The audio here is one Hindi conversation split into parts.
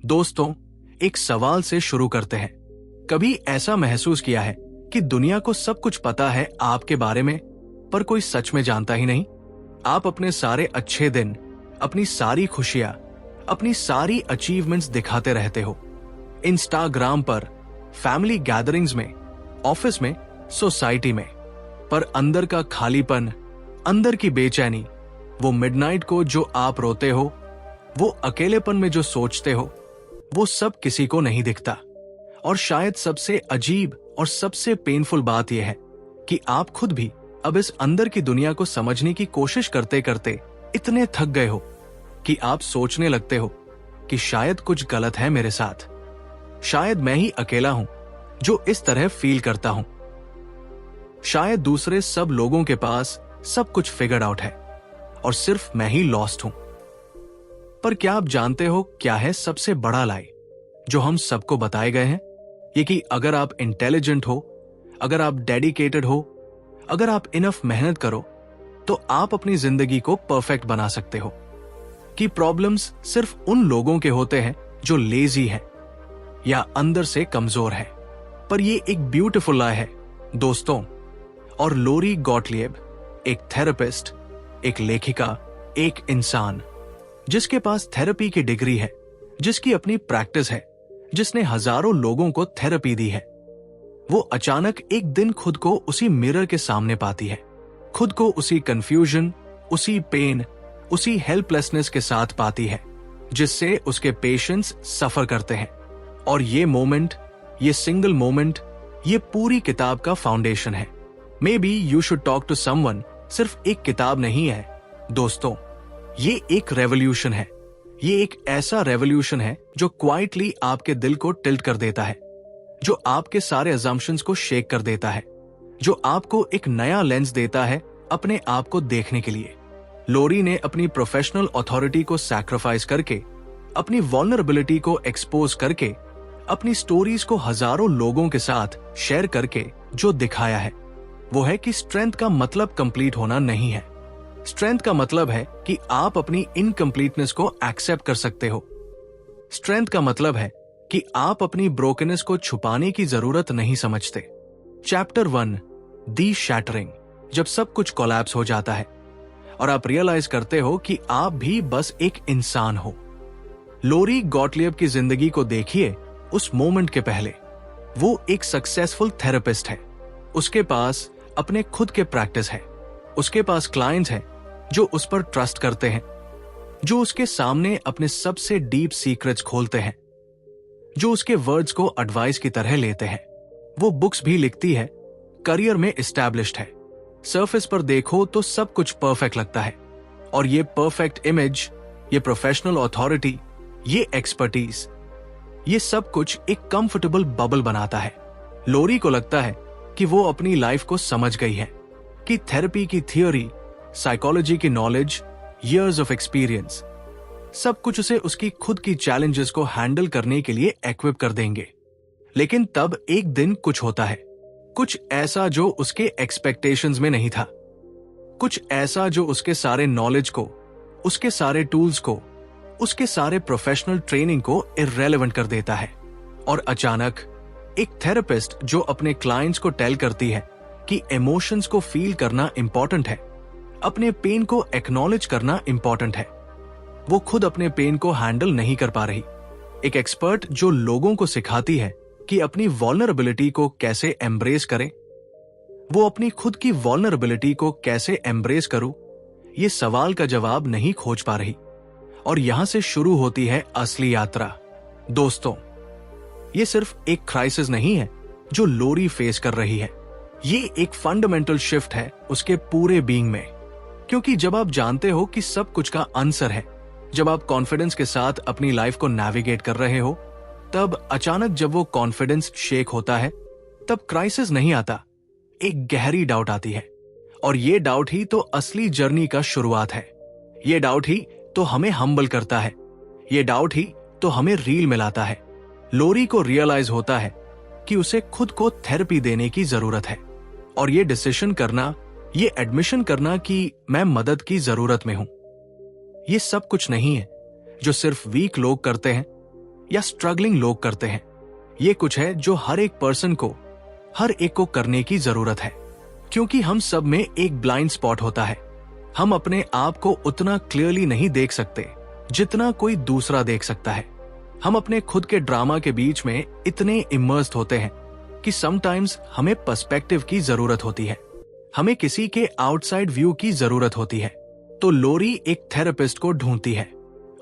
दोस्तों, एक सवाल से शुरू करते हैं। कभी ऐसा महसूस किया है कि दुनिया को सब कुछ पता है आपके बारे में, पर कोई सच में जानता ही नहीं? आप अपने सारे अच्छे दिन, अपनी सारी खुशियां, अपनी सारी अचीवमेंट्स दिखाते रहते हो इंस्टाग्राम पर, फैमिली गैदरिंग्स में, ऑफिस में, सोसाइटी में, पर अंदर का खालीपन, अंदर की बेचैनी, वो मिडनाइट को जो आप रोते हो, वो अकेलेपन में जो सोचते हो, वो सब किसी को नहीं दिखता। और शायद सबसे अजीब और सबसे पेनफुल बात यह है कि आप खुद भी अब इस अंदर की दुनिया को समझने की कोशिश करते करते इतने थक गए हो कि आप सोचने लगते हो कि शायद कुछ गलत है मेरे साथ। शायद मैं ही अकेला हूं जो इस तरह फील करता हूं। शायद दूसरे सब लोगों के पास सब कुछ फिगर्ड आउट है और सिर्फ मैं ही लॉस्ट हूं। पर क्या आप जानते हो क्या है सबसे बड़ा लाई जो हम सबको बताए गए हैं? ये कि अगर आप इंटेलिजेंट हो, अगर आप डेडिकेटेड हो, अगर आप इनफ मेहनत करो, तो आप अपनी जिंदगी को परफेक्ट बना सकते हो। कि प्रॉब्लम्स सिर्फ उन लोगों के होते हैं जो लेजी हैं या अंदर से कमजोर है। पर ये एक ब्यूटीफुल लाई है दोस्तों। और लोरी गॉटलिएब, एक थेरेपिस्ट, एक लेखिका, एक इंसान जिसके पास थेरेपी की डिग्री है, जिसकी अपनी प्रैक्टिस है, जिसने हजारों लोगों को थेरेपी दी है, वो अचानक एक दिन खुद को उसी मिरर के सामने पाती है। खुद को उसी कंफ्यूजन, उसी पेन, उसी हेल्पलेसनेस के साथ पाती है जिससे उसके पेशेंट्स सफर करते हैं। और ये मोमेंट, ये सिंगल मोमेंट, ये पूरी किताब का फाउंडेशन है। Maybe you should talk to someone सिर्फ एक किताब नहीं है दोस्तों, ये एक रेवोल्यूशन है। ये एक ऐसा रेवोल्यूशन है जो क्वाइटली आपके दिल को टिल्ट कर देता है, जो आपके सारे अजम्पशंस को शेक कर देता है, जो आपको एक नया लेंस देता है अपने आप को देखने के लिए। लोरी ने अपनी प्रोफेशनल अथॉरिटी को सैक्रिफाइस करके, अपनी वल्नरेबिलिटी को एक्सपोज करके, अपनी स्टोरीज को हजारों लोगों के साथ शेयर करके जो दिखाया है वो है कि स्ट्रेंथ का मतलब कंप्लीट होना नहीं है। स्ट्रेंथ का मतलब है कि आप अपनी इनकम्प्लीटनेस को एक्सेप्ट कर सकते हो। स्ट्रेंथ का मतलब है कि आप अपनी ब्रोकनेस को छुपाने की जरूरत नहीं समझते। चैप्टर 1, दी शैटरिंग, जब सब कुछ कोलैप्स हो जाता है और आप रियलाइज करते हो कि आप भी बस एक इंसान हो। लोरी गॉटलिएब की जिंदगी को देखिए उस मोमेंट के पहले। वो एक सक्सेसफुल थेरेपिस्ट है, उसके पास अपने खुद के प्रैक्टिस है, उसके पास क्लाइंट्स हैं जो उस पर ट्रस्ट करते हैं, जो उसके सामने अपने सबसे डीप सीक्रेट्स खोलते हैं, जो उसके वर्ड्स को एडवाइस की तरह लेते हैं। वो बुक्स भी लिखती है, करियर में एस्टैब्लिश्ड है। सरफेस पर देखो तो सब कुछ परफेक्ट लगता है, और ये परफेक्ट इमेज, ये प्रोफेशनल अथॉरिटी, ये एक्सपर्टीज, ये सब कुछ एक कंफर्टेबल बबल बनाता है। लोरी को लगता है कि वो अपनी लाइफ को समझ गई है, कि थेरेपी की थियोरी, साइकोलॉजी की नॉलेज, इयर्स ऑफ एक्सपीरियंस, सब कुछ उसे उसकी खुद की चैलेंजेस को हैंडल करने के लिए इक्विप कर देंगे। लेकिन तब एक दिन कुछ होता है, कुछ ऐसा जो उसके एक्सपेक्टेशंस में नहीं था, कुछ ऐसा जो उसके सारे नॉलेज को, उसके सारे टूल्स को, उसके सारे प्रोफेशनल ट्रेनिंग को इररेलेवेंट कर देता है। और अचानक एक थेरेपिस्ट जो अपने क्लाइंट्स को टेल करती है कि इमोशंस को फील करना इंपॉर्टेंट है, अपने पेन को एक्नॉलेज करना इंपॉर्टेंट है, वो खुद अपने पेन को हैंडल नहीं कर पा रही। एक एक्सपर्ट जो लोगों को सिखाती है कि अपनी वल्नरेबिलिटी को कैसे एम्ब्रेस करें। वो अपनी खुद की वल्नरेबिलिटी को कैसे एम्ब्रेस करूं, ये सवाल का जवाब नहीं खोज पा रही। और यहां से शुरू होती है असली यात्रा दोस्तों। ये सिर्फ एक क्राइसिस नहीं है जो लोरी फेस कर रही है, ये एक फंडामेंटल शिफ्ट है उसके पूरे बीइंग में। क्योंकि जब आप जानते हो कि सब कुछ का आंसर है, जब आप कॉन्फिडेंस के साथ अपनी लाइफ को नेविगेट कर रहे हो, तब अचानक जब वो कॉन्फिडेंस शेक होता है, तब क्राइसिस नहीं आता, एक गहरी डाउट आती है। और ये डाउट ही तो असली जर्नी का शुरुआत है। ये डाउट ही तो हमें हम्बल करता है, ये डाउट ही तो हमें रील मिलाता है। लोरी को रियलाइज होता है कि उसे खुद को थेरेपी देने की जरूरत है, और ये डिसीजन करना, ये एडमिशन करना कि मैं मदद की जरूरत में हूं, ये सब कुछ नहीं है जो सिर्फ वीक लोग करते हैं। या स्ट्रगलिंग लोग करते हैं। ये कुछ है जो हर एक पर्सन को, हर एक को करने की जरूरत है, क्योंकि हम सब में एक ब्लाइंड स्पॉट होता है। हम अपने आप को उतना क्लियरली नहीं देख सकते जितना कोई दूसरा देख सकता है। हम अपने खुद के ड्रामा के बीच में इतने इमर्स्ड होते हैं कि समटाइम्स हमें पर्सपेक्टिव की जरूरत होती है, हमें किसी के आउटसाइड व्यू की जरूरत होती है। तो लोरी एक थेरेपिस्ट को ढूंढती है,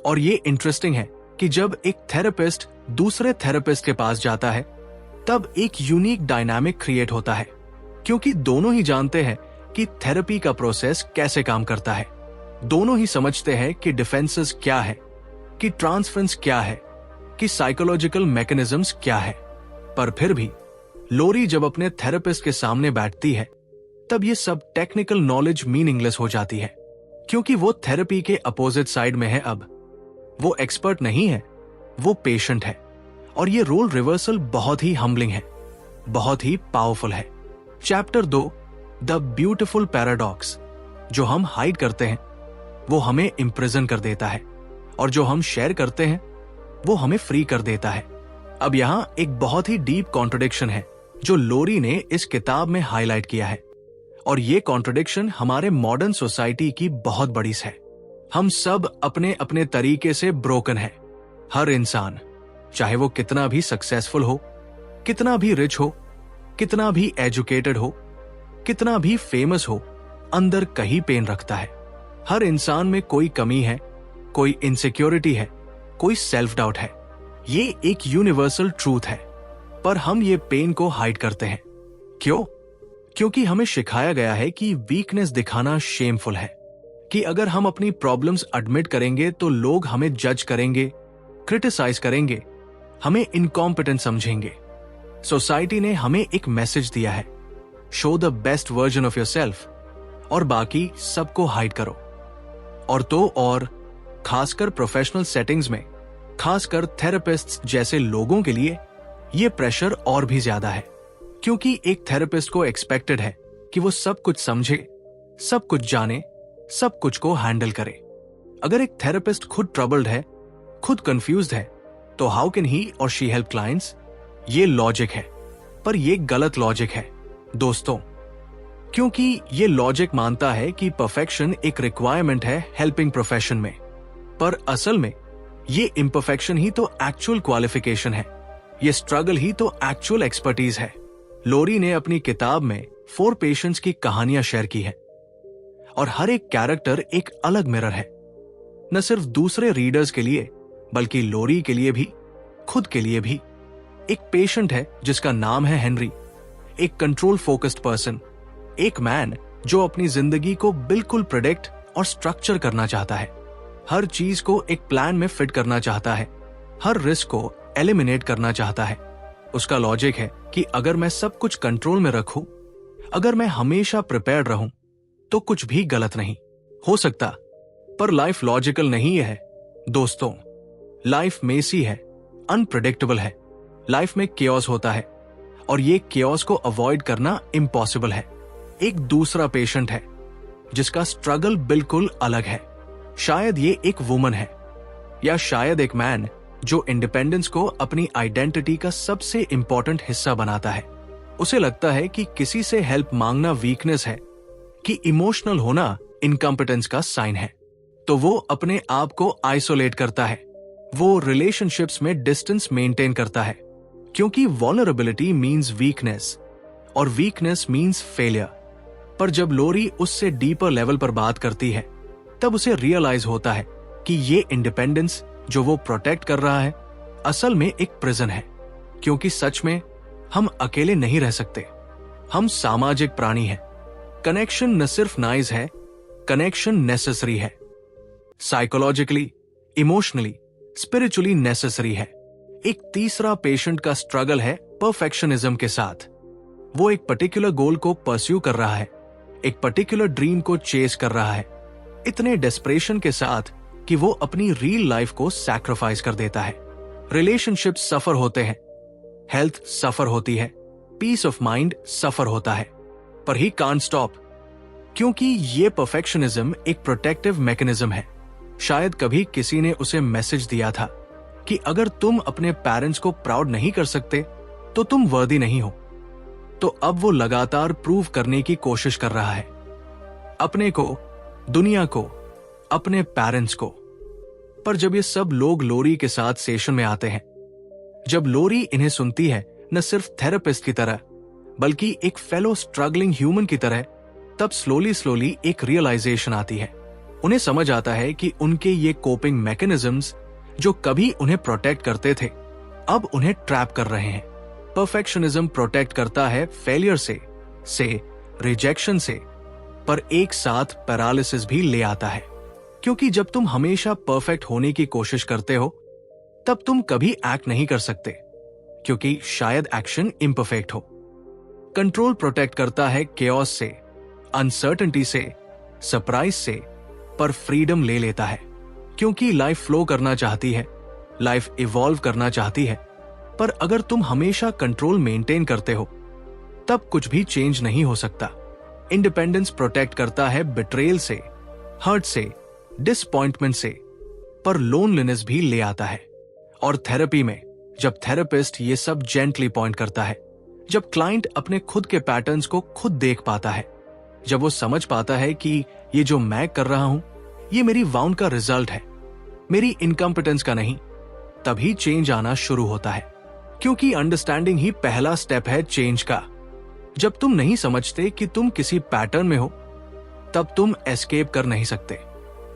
और ये इंटरेस्टिंग है कि जब एक थेरेपिस्ट दूसरे थेरेपिस्ट के पास जाता है तब एक यूनिक डायनामिक क्रिएट होता है, क्योंकि दोनों ही जानते हैं कि थेरेपी का प्रोसेस कैसे काम करता है। दोनों ही समझते हैं कि डिफेंसेस क्या है, कि ट्रांसफरेंस क्या है, कि साइकोलॉजिकल मैकेनिज्म्स क्या है। पर फिर भी लोरी जब अपने थेरेपिस्ट के सामने बैठती है तब ये सब टेक्निकल नॉलेज मीनिंगलेस हो जाती है, क्योंकि वो थेरेपी के अपोजिट साइड में है। अब वो एक्सपर्ट नहीं है, वो पेशेंट है। और ये रोल रिवर्सल बहुत ही हम्बलिंग है, बहुत ही पावरफुल है। Chapter 2, the beautiful paradox. जो हम हाइड करते हैं वो हमें इम्प्रिजन कर देता है, और जो हम शेयर करते हैं वो हमें फ्री कर देता है। अब यहां एक बहुत ही डीप कॉन्ट्रडिक्शन है जो लोरी ने इस किताब में हाईलाइट किया है, और ये कॉन्ट्रडिक्शन हमारे मॉडर्न सोसाइटी की बहुत बड़ी है। हम सब अपने अपने तरीके से ब्रोकन है। हर इंसान, चाहे वो कितना भी सक्सेसफुल हो, कितना भी रिच हो, कितना भी एजुकेटेड हो, कितना भी फेमस हो, अंदर कहीं पेन रखता है। हर इंसान में कोई कमी है, कोई इनसिक्योरिटी है, कोई सेल्फ डाउट है। ये एक यूनिवर्सल ट्रूथ है, पर हम ये पेन को हाइड करते हैं। क्यों? क्योंकि हमें सिखाया गया है कि वीकनेस दिखाना शेमफुल है, कि अगर हम अपनी प्रॉब्लम्स एडमिट करेंगे तो लोग हमें जज करेंगे, क्रिटिसाइज करेंगे, हमें इनकॉम्पिटेंट समझेंगे। सोसाइटी ने हमें एक मैसेज दिया है, show the best version of yourself, और बाकी सबको हाइड करो। और तो और खासकर प्रोफेशनल सेटिंग्स में, खासकर थेरेपिस्ट्स जैसे लोगों के लिए ये प्रेशर और भी ज्यादा है, क्योंकि एक थेरेपिस्ट को एक्सपेक्टेड है कि वो सब कुछ समझे, सब कुछ जाने, सब कुछ को हैंडल करे। अगर एक थेरेपिस्ट खुद ट्रबल्ड है, खुद कंफ्यूज्ड है, तो हाउ कैन ही और शी हेल्प क्लाइंट्स? ये लॉजिक है, पर ये गलत लॉजिक है दोस्तों, क्योंकि ये लॉजिक मानता है कि परफेक्शन एक रिक्वायरमेंट है हेल्पिंग प्रोफेशन में, पर असल में ये इम्परफेक्शन ही तो एक्चुअल क्वालिफिकेशन है, ये स्ट्रगल ही तो एक्चुअल एक्सपर्टीज है। लोरी ने अपनी किताब में 4 पेशेंट्स की कहानियां शेयर की है, और हर एक कैरेक्टर एक अलग मिरर है, न सिर्फ दूसरे रीडर्स के लिए बल्कि लोरी के लिए भी, खुद के लिए भी। एक पेशेंट है जिसका नाम है हेनरी, एक कंट्रोल फोकस्ड पर्सन, एक मैन जो अपनी जिंदगी को बिल्कुल प्रेडिक्ट और स्ट्रक्चर करना चाहता है, हर चीज को एक प्लान में फिट करना चाहता है, हर रिस्क को एलिमिनेट करना चाहता है। उसका लॉजिक है कि अगर मैं सब कुछ कंट्रोल में रखूं, अगर मैं हमेशा प्रिपेयर्ड रहूं, तो कुछ भी गलत नहीं हो सकता। पर लाइफ लॉजिकल नहीं है दोस्तों, लाइफ मेसी है, अनप्रेडिक्टेबल है, लाइफ में केओस होता है, और ये केओस को अवॉइड करना इम्पॉसिबल है। एक दूसरा पेशेंट है जिसका स्ट्रगल बिल्कुल अलग है। शायद ये एक वुमन है, या शायद एक मैन जो इंडिपेंडेंस को अपनी आइडेंटिटी का सबसे इंपॉर्टेंट हिस्सा बनाता है। उसे लगता है कि किसी से हेल्प मांगना वीकनेस है, कि इमोशनल होना इनकॉम्पिटेंस का साइन है, तो वो अपने आप को आइसोलेट करता है, वो रिलेशनशिप्स में डिस्टेंस मेंटेन करता है, क्योंकि वल्नरेबिलिटी मींस वीकनेस और वीकनेस मींस फेलियर। पर जब लोरी उससे डीपर लेवल पर बात करती है तब उसे रियलाइज होता है कि ये इंडिपेंडेंस जो वो प्रोटेक्ट कर रहा है असल में एक प्रिजन है, क्योंकि सच में हम अकेले नहीं रह सकते, हम सामाजिक प्राणी हैं। कनेक्शन न सिर्फ नाइस है, कनेक्शन नेसेसरी है, साइकोलॉजिकली, इमोशनली, स्पिरिचुअली नेसेसरी है। एक तीसरा पेशेंट का स्ट्रगल है परफेक्शनिज्म के साथ। वो एक पर्टिकुलर गोल को परस्यू कर रहा है, एक पर्टिकुलर ड्रीम को चेस कर रहा है, इतने डेस्परेशन के साथ कि वो अपनी रियल लाइफ को सैक्रिफाइस कर देता है। रिलेशनशिप सफर होते हैं, हेल्थ सफर होती है, पीस ऑफ माइंड सफर होता है, पर ही कांट स्टॉप, क्योंकि ये परफेक्शनिज्म एक प्रोटेक्टिव मैकेनिज्म है। शायद कभी किसी ने उसे मैसेज दिया था कि अगर तुम अपने पेरेंट्स को प्राउड नहीं कर सकते तो तुम वर्दी नहीं हो। तो अब वो लगातार प्रूव करने की कोशिश कर रहा है, अपने को, दुनिया को, अपने पेरेंट्स को। पर जब ये सब लोग लोरी के साथ सेशन में आते हैं, जब लोरी इन्हें सुनती है न सिर्फ थेरेपिस्ट की तरह बल्कि एक फेलो स्ट्रगलिंग ह्यूमन की तरह, तब स्लोली एक रियलाइजेशन आती है। उन्हें समझ आता है कि उनके ये कोपिंग मैकेनिज्म्स जो कभी उन्हें प्रोटेक्ट करते थे अब उन्हें ट्रैप कर रहे हैं। परफेक्शनिज्म प्रोटेक्ट करता है फेलियर से रिजेक्शन से, पर एक साथ पैरालिसिस भी ले आता है। क्योंकि जब तुम हमेशा परफेक्ट होने की कोशिश करते हो तब तुम कभी एक्ट नहीं कर सकते, क्योंकि शायद एक्शन इम्परफेक्ट हो। कंट्रोल प्रोटेक्ट करता है केओस से, अनसर्टेनिटी से, सरप्राइज से, पर फ्रीडम ले लेता है। क्योंकि लाइफ फ्लो करना चाहती है, लाइफ इवॉल्व करना चाहती है, पर अगर तुम हमेशा कंट्रोल मेंटेन करते हो तब कुछ भी चेंज नहीं हो सकता। इंडिपेंडेंस प्रोटेक्ट करता है बिट्रेयल से, हर्ट से, डिसअपॉइंटमेंट से, पर लोनलीनेस भी ले आता है। और थेरेपी में जब थेरेपिस्ट ये सब जेंटली पॉइंट करता है, जब क्लाइंट अपने खुद के पैटर्न्स को खुद देख पाता है, जब वो समझ पाता है कि ये जो मैं कर रहा हूं ये मेरी वाउंड का रिजल्ट है, मेरी इनकम्पिटेंस का नहीं, तभी चेंज आना शुरू होता है। क्योंकि अंडरस्टैंडिंग ही पहला स्टेप है चेंज का। जब तुम नहीं समझते कि तुम किसी पैटर्न में हो तब तुम एस्केप कर नहीं सकते,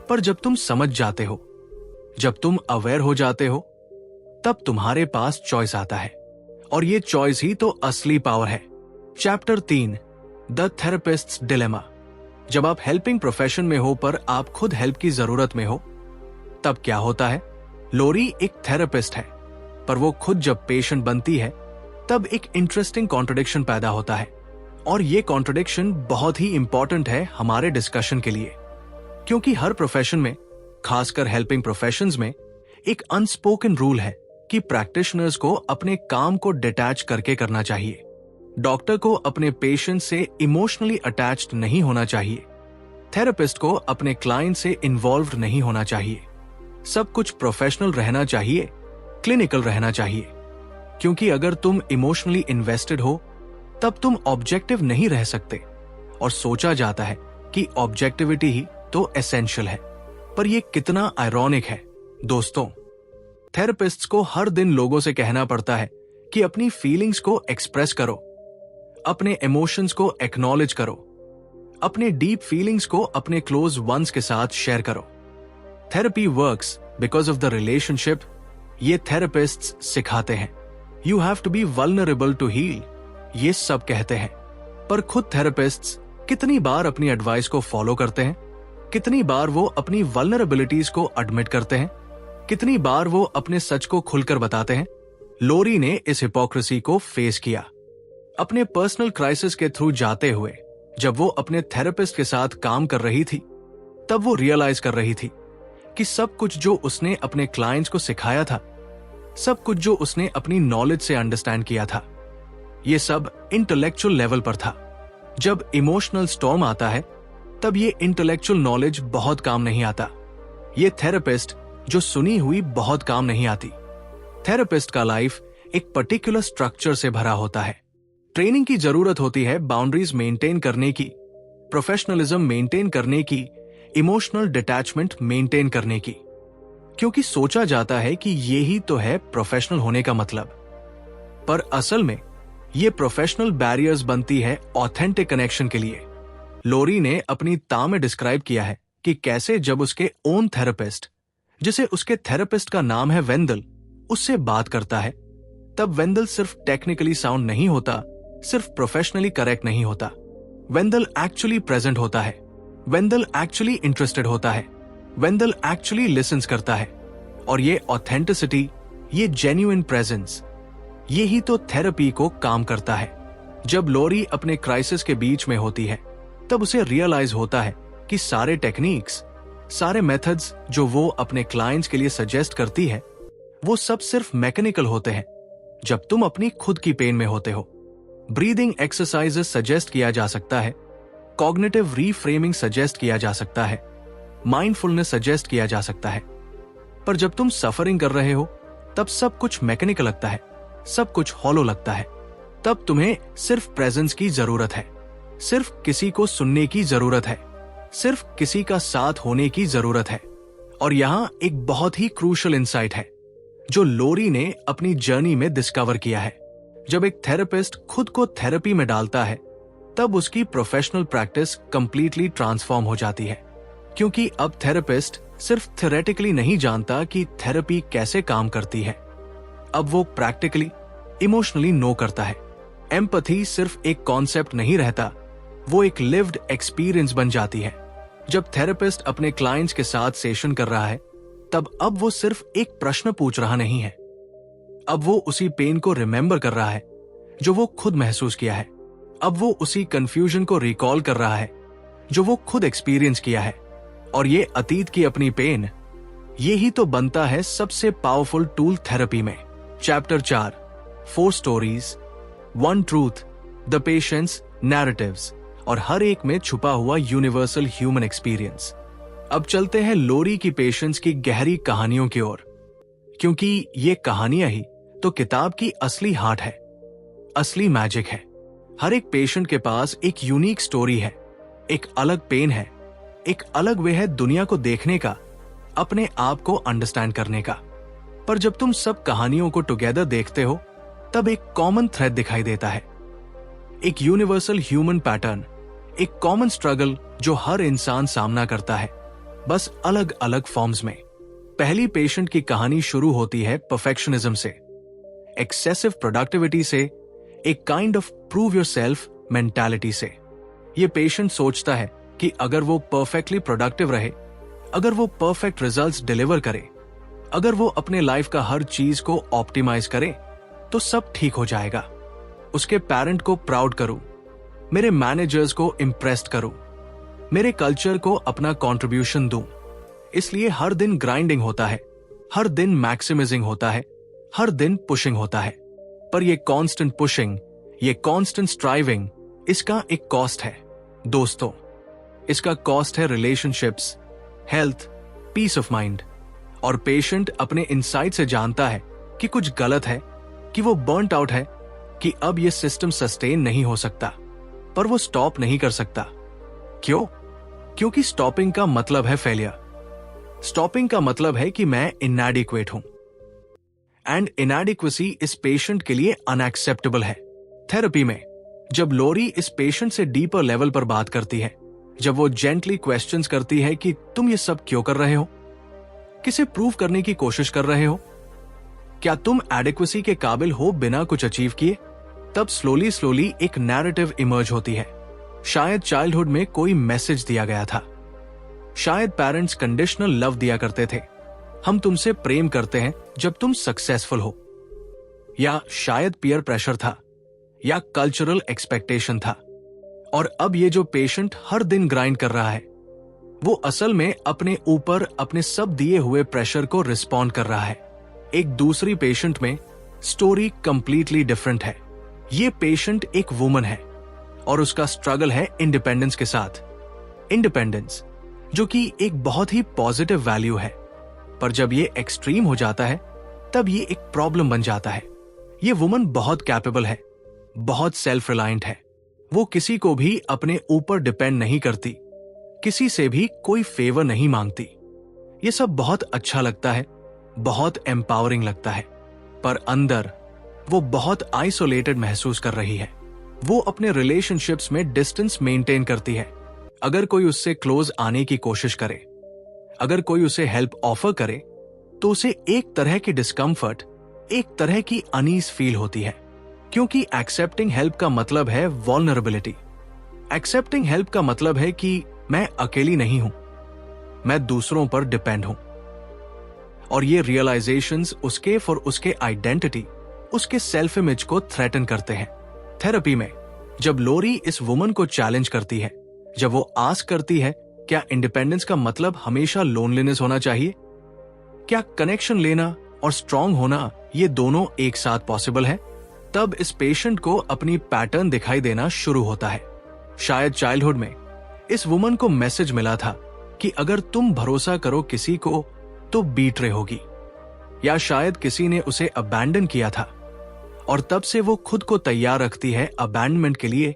पर जब तुम समझ जाते हो, जब तुम अवेयर हो जाते हो, तब तुम्हारे पास चॉइस आता है। और ये चॉइस ही तो असली पावर है। Chapter 3, the therapists dilemma. जब आप हेल्पिंग प्रोफेशन में हो पर आप खुद हेल्प की जरूरत में हो, तब क्या होता है? लोरी एक थेरेपिस्ट है, पर वो खुद जब पेशेंट बनती है तब एक इंटरेस्टिंग कॉन्ट्रडिक्शन पैदा होता है। और ये कॉन्ट्रडिक्शन बहुत ही इंपॉर्टेंट है हमारे डिस्कशन के लिए, क्योंकि हर प्रोफेशन में, खासकर हेल्पिंग प्रोफेशंस में, एक अनस्पोकन रूल है कि प्रैक्टिशनर्स को अपने काम को डिटैच करके करना चाहिए। डॉक्टर को अपने पेशेंट से इमोशनली अटैच्ड नहीं होना चाहिए, थेरेपिस्ट को अपने क्लाइंट से इन्वॉल्व्ड नहीं होना चाहिए। सब कुछ प्रोफेशनल रहना चाहिए, क्लिनिकल रहना चाहिए। क्योंकि अगर तुम इमोशनली इन्वेस्टेड हो तब तुम ऑब्जेक्टिव नहीं रह सकते, और सोचा जाता है कि ऑब्जेक्टिविटी ही तो एसेंशियल है। पर यह कितना आयरॉनिक है दोस्तों। थेरेपिस्ट्स को हर दिन लोगों से कहना पड़ता है कि अपनी फीलिंग्स को एक्सप्रेस करो, अपने इमोशंस को एक्नॉलेज करो, अपने डीप फीलिंग्स को अपने क्लोज वंस के साथ शेयर करो। Therapy works because of the relationship, ये थेरेपिस्ट्स सिखाते हैं। You have to be vulnerable to heal, ये सब कहते हैं। पर खुद थेरेपिस्ट्स कितनी बार अपनी एडवाइस को फॉलो करते हैं? कितनी बार वो अपनी वल्नरेबिलिटीज को एडमिट करते हैं? कितनी बार वो अपने सच को खुलकर बताते हैं? लोरी ने इस हिपोक्रेसी को फेस किया अपने पर्सनल क्राइसिस के थ्रू जाते हुए। जब वो अपने थेरेपिस्ट के साथ काम कर रही थी तब वो रियलाइज कर रही थी कि सब कुछ जो उसने अपने क्लाइंट्स को सिखाया था, सब कुछ जो उसने अपनी नॉलेज से अंडरस्टैंड किया था, ये सब इंटेलेक्चुअल लेवल पर था। जब इमोशनल स्टॉर्म आता है तब ये इंटेलेक्चुअल नॉलेज बहुत काम नहीं आता। ये थेरेपिस्ट जो सुनी हुई बहुत काम नहीं आती। थेरेपिस्ट का लाइफ एक पर्टिकुलर स्ट्रक्चर से भरा होता है। ट्रेनिंग की जरूरत होती है बाउंड्रीज मेंटेन करने की, प्रोफेशनलिज्म मेंटेन करने की, इमोशनल डिटैचमेंट मेंटेन करने की, क्योंकि सोचा जाता है कि ये ही तो है प्रोफेशनल होने का मतलब। पर असल में ये प्रोफेशनल बैरियर्स बनती है ऑथेंटिक कनेक्शन के लिए। लोरी ने अपनी ता में डिस्क्राइब किया है कि कैसे जब उसके ओन थेरेपिस्ट, जिसे उसके थेरेपिस्ट का नाम है वेंदल, उससे बात करता है, तब वेंदल सिर्फ टेक्निकली साउंड नहीं होता, सिर्फ प्रोफेशनली करेक्ट नहीं होता। वेंदल एक्चुअली प्रेजेंट होता है, वेंदल एक्चुअली इंटरेस्टेड होता है, वेंदल एक्चुअली लिसन्स करता है। और ये ऑथेंटिसिटी, ये जेन्युइन प्रेजेंस, ये ही तो थेरेपी को काम करता है। जब लोरी अपने क्राइसिस के बीच में होती है तब उसे रियलाइज होता है कि सारे टेक्निक्स, सारे मेथड्स जो वो अपने क्लाइंट्स के लिए सजेस्ट करती है, वो सब सिर्फ मैकेनिकल होते हैं। जब तुम अपनी खुद की पेन में होते हो, ब्रीदिंग एक्सरसाइजेस सजेस्ट किया जा सकता है, कॉग्निटिव रीफ्रेमिंग सजेस्ट किया जा सकता है, माइंडफुलनेस सजेस्ट किया जा सकता है। पर जब तुम सफरिंग कर रहे हो तब सब कुछ मैकेनिकल लगता है, सब कुछ हॉलो लगता है। तब तुम्हें सिर्फ प्रेजेंस की जरूरत है, सिर्फ किसी को सुनने की जरूरत है, सिर्फ किसी का साथ होने की जरूरत है। और यहां एक बहुत ही क्रूशियल इंसाइट है जो लोरी ने अपनी जर्नी में डिस्कवर किया है। जब एक थेरेपिस्ट खुद को थेरेपी में डालता है तब उसकी प्रोफेशनल प्रैक्टिस कंप्लीटली ट्रांसफॉर्म हो जाती है, क्योंकि अब थेरेपिस्ट सिर्फ थ्योरेटिकली नहीं जानता कि थेरेपी कैसे काम करती है, अब वो प्रैक्टिकली, इमोशनली नो करता है। एम्पैथी सिर्फ एक कॉन्सेप्ट नहीं रहता, वो एक लिव्ड एक्सपीरियंस बन जाती है। जब थेरेपिस्ट अपने क्लाइंट्स के साथ सेशन कर रहा है तब अब वो सिर्फ एक प्रश्न पूछ रहा नहीं है, अब वो उसी पेन को रिमेंबर कर रहा है जो वो खुद महसूस किया है, अब वो उसी कंफ्यूजन को रिकॉल कर रहा है जो वो खुद एक्सपीरियंस किया है। और ये अतीत की अपनी पेन, ये ही तो बनता है सबसे पावरफुल टूल थेरेपी में। Chapter 4, 4 stories, 1 truth, the patience narratives, और हर एक में छुपा हुआ यूनिवर्सल ह्यूमन एक्सपीरियंस। अब चलते हैं लोरी की पेशेंस की गहरी कहानियों की ओर, क्योंकि ये कहानियां ही तो किताब की असली हार्ट है, असली मैजिक है। हर एक पेशेंट के पास एक यूनिक स्टोरी है, एक अलग पेन है, एक अलग वे है दुनिया को देखने का, अपने आप को अंडरस्टैंड करने का। पर जब तुम सब कहानियों को टुगेदर देखते हो तब एक कॉमन थ्रेड दिखाई देता है, एक यूनिवर्सल ह्यूमन पैटर्न, एक कॉमन स्ट्रगल जो हर इंसान सामना करता है, बस अलग अलग फॉर्म्स में। पहली पेशेंट की कहानी शुरू होती है परफेक्शनिज्म से, एक्सेसिव प्रोडक्टिविटी से, एक kind of prove yourself mentality से। ये पेशेंट सोचता है कि अगर वो परफेक्टली प्रोडक्टिव रहे, अगर वो परफेक्ट रिजल्ट्स डिलीवर करे, अगर वो अपने लाइफ का हर चीज को ऑप्टिमाइज करे तो सब ठीक हो जाएगा। उसके पेरेंट को प्राउड करूं, मेरे मैनेजर्स को इम्प्रेस्ड करूं, मेरे कल्चर को अपना कंट्रीब्यूशन दूं। इसलिए हर दिन ग्राइंडिंग होता है, हर दिन मैक्सिमाइजिंग होता है, हर दिन पुशिंग होता है। पर ये कांस्टेंट पुशिंग, ये कांस्टेंट स्ट्राइविंग, इसका एक कॉस्ट है दोस्तों। इसका कॉस्ट है relationships, health, peace of mind. और पेशेंट अपने इनसाइट से जानता है कि कुछ गलत है, कि वो बर्नड आउट है, कि अब ये सिस्टम सस्टेन नहीं हो सकता, पर वो स्टॉप नहीं कर सकता। क्यों? क्योंकि स्टॉपिंग का मतलब है फेलियर। स्टॉपिंग का मतलब है कि मैं इनएडिक्वेट हूं, एंड इनएडिक्वेसी इस पेशेंट के लिए अनएक्सेप्टेबल है। थेरेपी में जब लोरी इस पेशेंट से डीपर लेवल पर बात करती है, जब वो जेंटली क्वेश्चंस करती है कि तुम ये सब क्यों कर रहे हो, किसे प्रूव करने की कोशिश कर रहे हो, क्या तुम एडिक्वेसी के काबिल हो बिना कुछ अचीव किए, तब स्लोली स्लोली एक नैरेटिव इमर्ज होती है। शायद चाइल्डहुड में कोई मैसेज दिया गया था, शायद पेरेंट्स कंडीशनल लव दिया करते थे, हम तुमसे प्रेम करते हैं जब तुम सक्सेसफुल हो, या शायद पीयर प्रेशर था, या कल्चरल एक्सपेक्टेशन था। और अब ये जो पेशेंट हर दिन ग्राइंड कर रहा है, वो असल में अपने ऊपर अपने सब दिए हुए प्रेशर को रिस्पॉन्ड कर रहा है। एक दूसरी पेशेंट में स्टोरी कंप्लीटली डिफरेंट है। ये पेशेंट एक वुमन है और उसका स्ट्रगल है इंडिपेंडेंस के साथ। इंडिपेंडेंस जो कि एक बहुत ही पॉजिटिव वैल्यू है, पर जब ये एक्सट्रीम हो जाता है तब ये एक प्रॉब्लम बन जाता है। ये वुमन बहुत कैपेबल है, बहुत सेल्फ रिलायंट है, वो किसी को भी अपने ऊपर डिपेंड नहीं करती, किसी से भी कोई फेवर नहीं मांगती। ये सब बहुत अच्छा लगता है, बहुत एम्पावरिंग लगता है, पर अंदर वो बहुत आइसोलेटेड महसूस कर रही है। वो अपने रिलेशनशिप्स में डिस्टेंस मेंटेन करती है। अगर कोई उससे क्लोज आने की कोशिश करे, अगर कोई उसे हेल्प ऑफर करे, तो उसे एक तरह की डिस्कम्फर्ट, एक तरह की अनीज फील होती है, क्योंकि एक्सेप्टिंग हेल्प का मतलब है वल्नरेबिलिटी। एक्सेप्टिंग हेल्प का मतलब है कि मैं अकेली नहीं हूं, मैं दूसरों पर डिपेंड हूं। और ये रियलाइजेशंस उसके फॉर उसके आइडेंटिटी, उसके सेल्फ इमेज को थ्रेटन करते हैं। थेरेपी में जब लोरी इस वुमन को चैलेंज करती है, जब वो आस्क करती है क्या इंडिपेंडेंस का मतलब हमेशा लोनलीनेस होना चाहिए, क्या कनेक्शन लेना और स्ट्रांग होना ये दोनों एक साथ पॉसिबल है, तब इस पेशेंट को अपनी पैटर्न दिखाई देना शुरू होता है। शायद चाइल्डहुड में इस वुमन को मैसेज मिला था कि अगर तुम भरोसा करो किसी को तो बीट्रे होगी, या शायद किसी ने उसे अबैंडन किया था और तब से वो खुद को तैयार रखती है अबैंडनमेंट के लिए,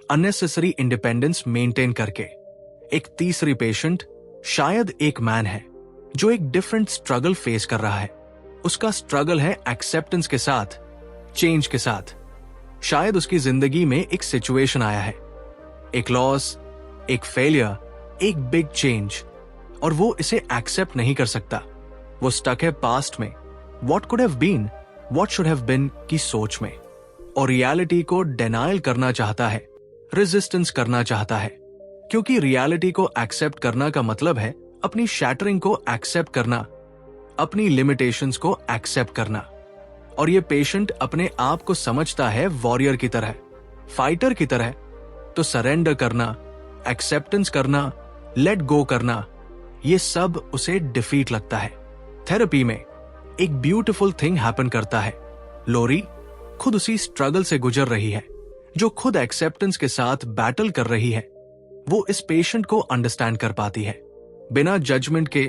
अननेसेसरी इंडिपेंडेंस मेंटेन करके। एक तीसरी पेशेंट शायद एक मैन है जो एक डिफरेंट स्ट्रगल फेस कर रहा है। उसका स्ट्रगल है एक्सेप्टेंस के साथ, चेंज के साथ। शायद उसकी जिंदगी में एक सिचुएशन आया है, एक लॉस, एक फेलियर, एक बिग चेंज, और वो इसे एक्सेप्ट नहीं कर सकता। वो स्टक है पास्ट में, what could have been, what should have been की सोच में, और रियलिटी को डिनायल करना चाहता है, रेजिस्टेंस करना चाहता है। क्योंकि रियलिटी को एक्सेप्ट करना का मतलब है अपनी शैटरिंग को एक्सेप्ट करना, अपनी लिमिटेशंस को एक्सेप्ट करना। और ये पेशेंट अपने आप को समझता है वॉरियर की तरह, फाइटर की तरह। तो सरेंडर करना, एक्सेप्टेंस करना, लेट गो करना, ये सब उसे डिफीट लगता है। थेरेपी में एक ब्यूटीफुल थिंग हैपन करता है। लोरी खुद उसी स्ट्रगल से गुजर रही है, जो खुद एक्सेप्टेंस के साथ बैटल कर रही है। वो इस पेशेंट को अंडरस्टैंड कर पाती है, बिना जजमेंट के,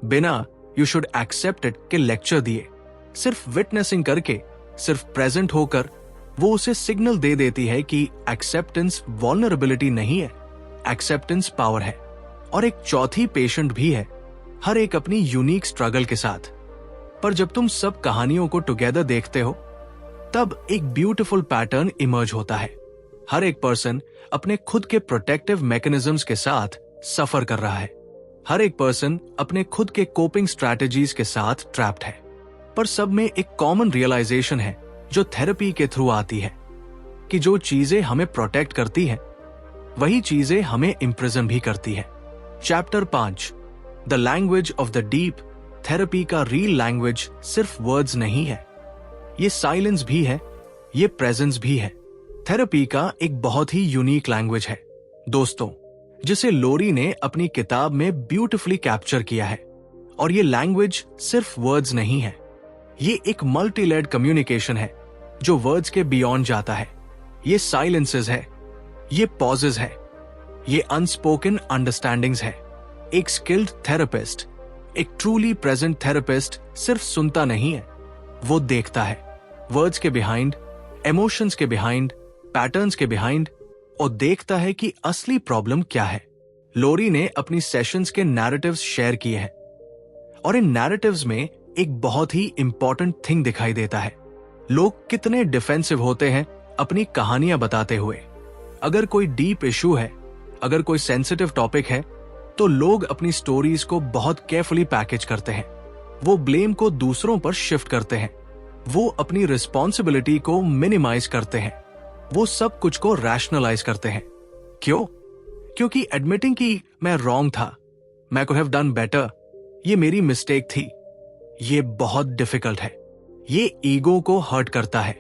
बिना यू शुड एक्सेप्ट इट के लेक्चर दिए, सिर्फ विटनेसिंग करके, सिर्फ प्रेजेंट होकर वो उसे सिग्नल दे देती है कि एक्सेप्टेंस वल्नरेबिलिटी नहीं है, एक्सेप्टेंस पावर है। और एक चौथी पेशेंट भी है, हर एक अपनी यूनिक स्ट्रगल के साथ। पर जब तुम सब कहानियों को टुगेदर देखते हो, तब एक ब्यूटीफुल पैटर्न इमर्ज होता है। हर एक पर्सन अपने खुद के प्रोटेक्टिव मैकेनिज्म्स के साथ सफर कर रहा है। हर एक पर्सन अपने खुद के कोपिंग स्ट्रैटेजीज के साथ ट्रैप्ड है। पर सब में एक कॉमन रियलाइजेशन है जो थेरेपी के थ्रू आती है, कि जो चीजें हमें प्रोटेक्ट करती हैं, वही चीजें हमें इम्प्रिजन भी करती है। Chapter 5, the language of the deep. Therapy का रियल लैंग्वेज सिर्फ वर्ड्स नहीं है, ये साइलेंस भी है, ये प्रेजेंस भी है। थेरेपी का एक बहुत ही यूनिक लैंग्वेज है दोस्तों, जिसे लोरी ने अपनी किताब में ब्यूटिफुली कैप्चर किया है। और ये लैंग्वेज सिर्फ वर्ड्स नहीं है, ये एक मल्टी लेयर्ड कम्युनिकेशन है जो वर्ड्स के बियॉन्ड जाता है। ये साइलेंसेस है, ये पॉजेस है, ये अनस्पोकन अंडरस्टैंडिंग्स है। एक स्किल्ड थेरेपिस्ट, एक ट्रूली प्रेजेंट थेरेपिस्ट सिर्फ सुनता नहीं है, वो देखता है वर्ड्स के बिहाइंड, इमोशंस के बिहाइंड, पैटर्न्स के बिहाइंड, और देखता है कि असली प्रॉब्लम क्या है। लोरी ने अपनी सेशंस के नैरेटिव्स शेयर किए हैं, और इन नैरेटिव्स में एक बहुत ही इंपॉर्टेंट थिंग दिखाई देता है। लोग कितने डिफेंसिव होते हैं अपनी कहानियां बताते हुए। अगर कोई डीप इशू है, अगर कोई सेंसिटिव टॉपिक है, तो लोग अपनी स्टोरीज को बहुत केयरफुली पैकेज करते हैं। वो ब्लेम को दूसरों पर शिफ्ट करते हैं, वो अपनी रिस्पॉन्सिबिलिटी को मिनिमाइज करते हैं, वो सब कुछ को रैशनलाइज करते हैं। क्यों? क्योंकि एडमिटिंग कि मैं रॉन्ग था, मैं कुड हैव डन बेटर, ये मेरी मिस्टेक थी, ये बहुत डिफिकल्ट है, ये ईगो को हर्ट करता है।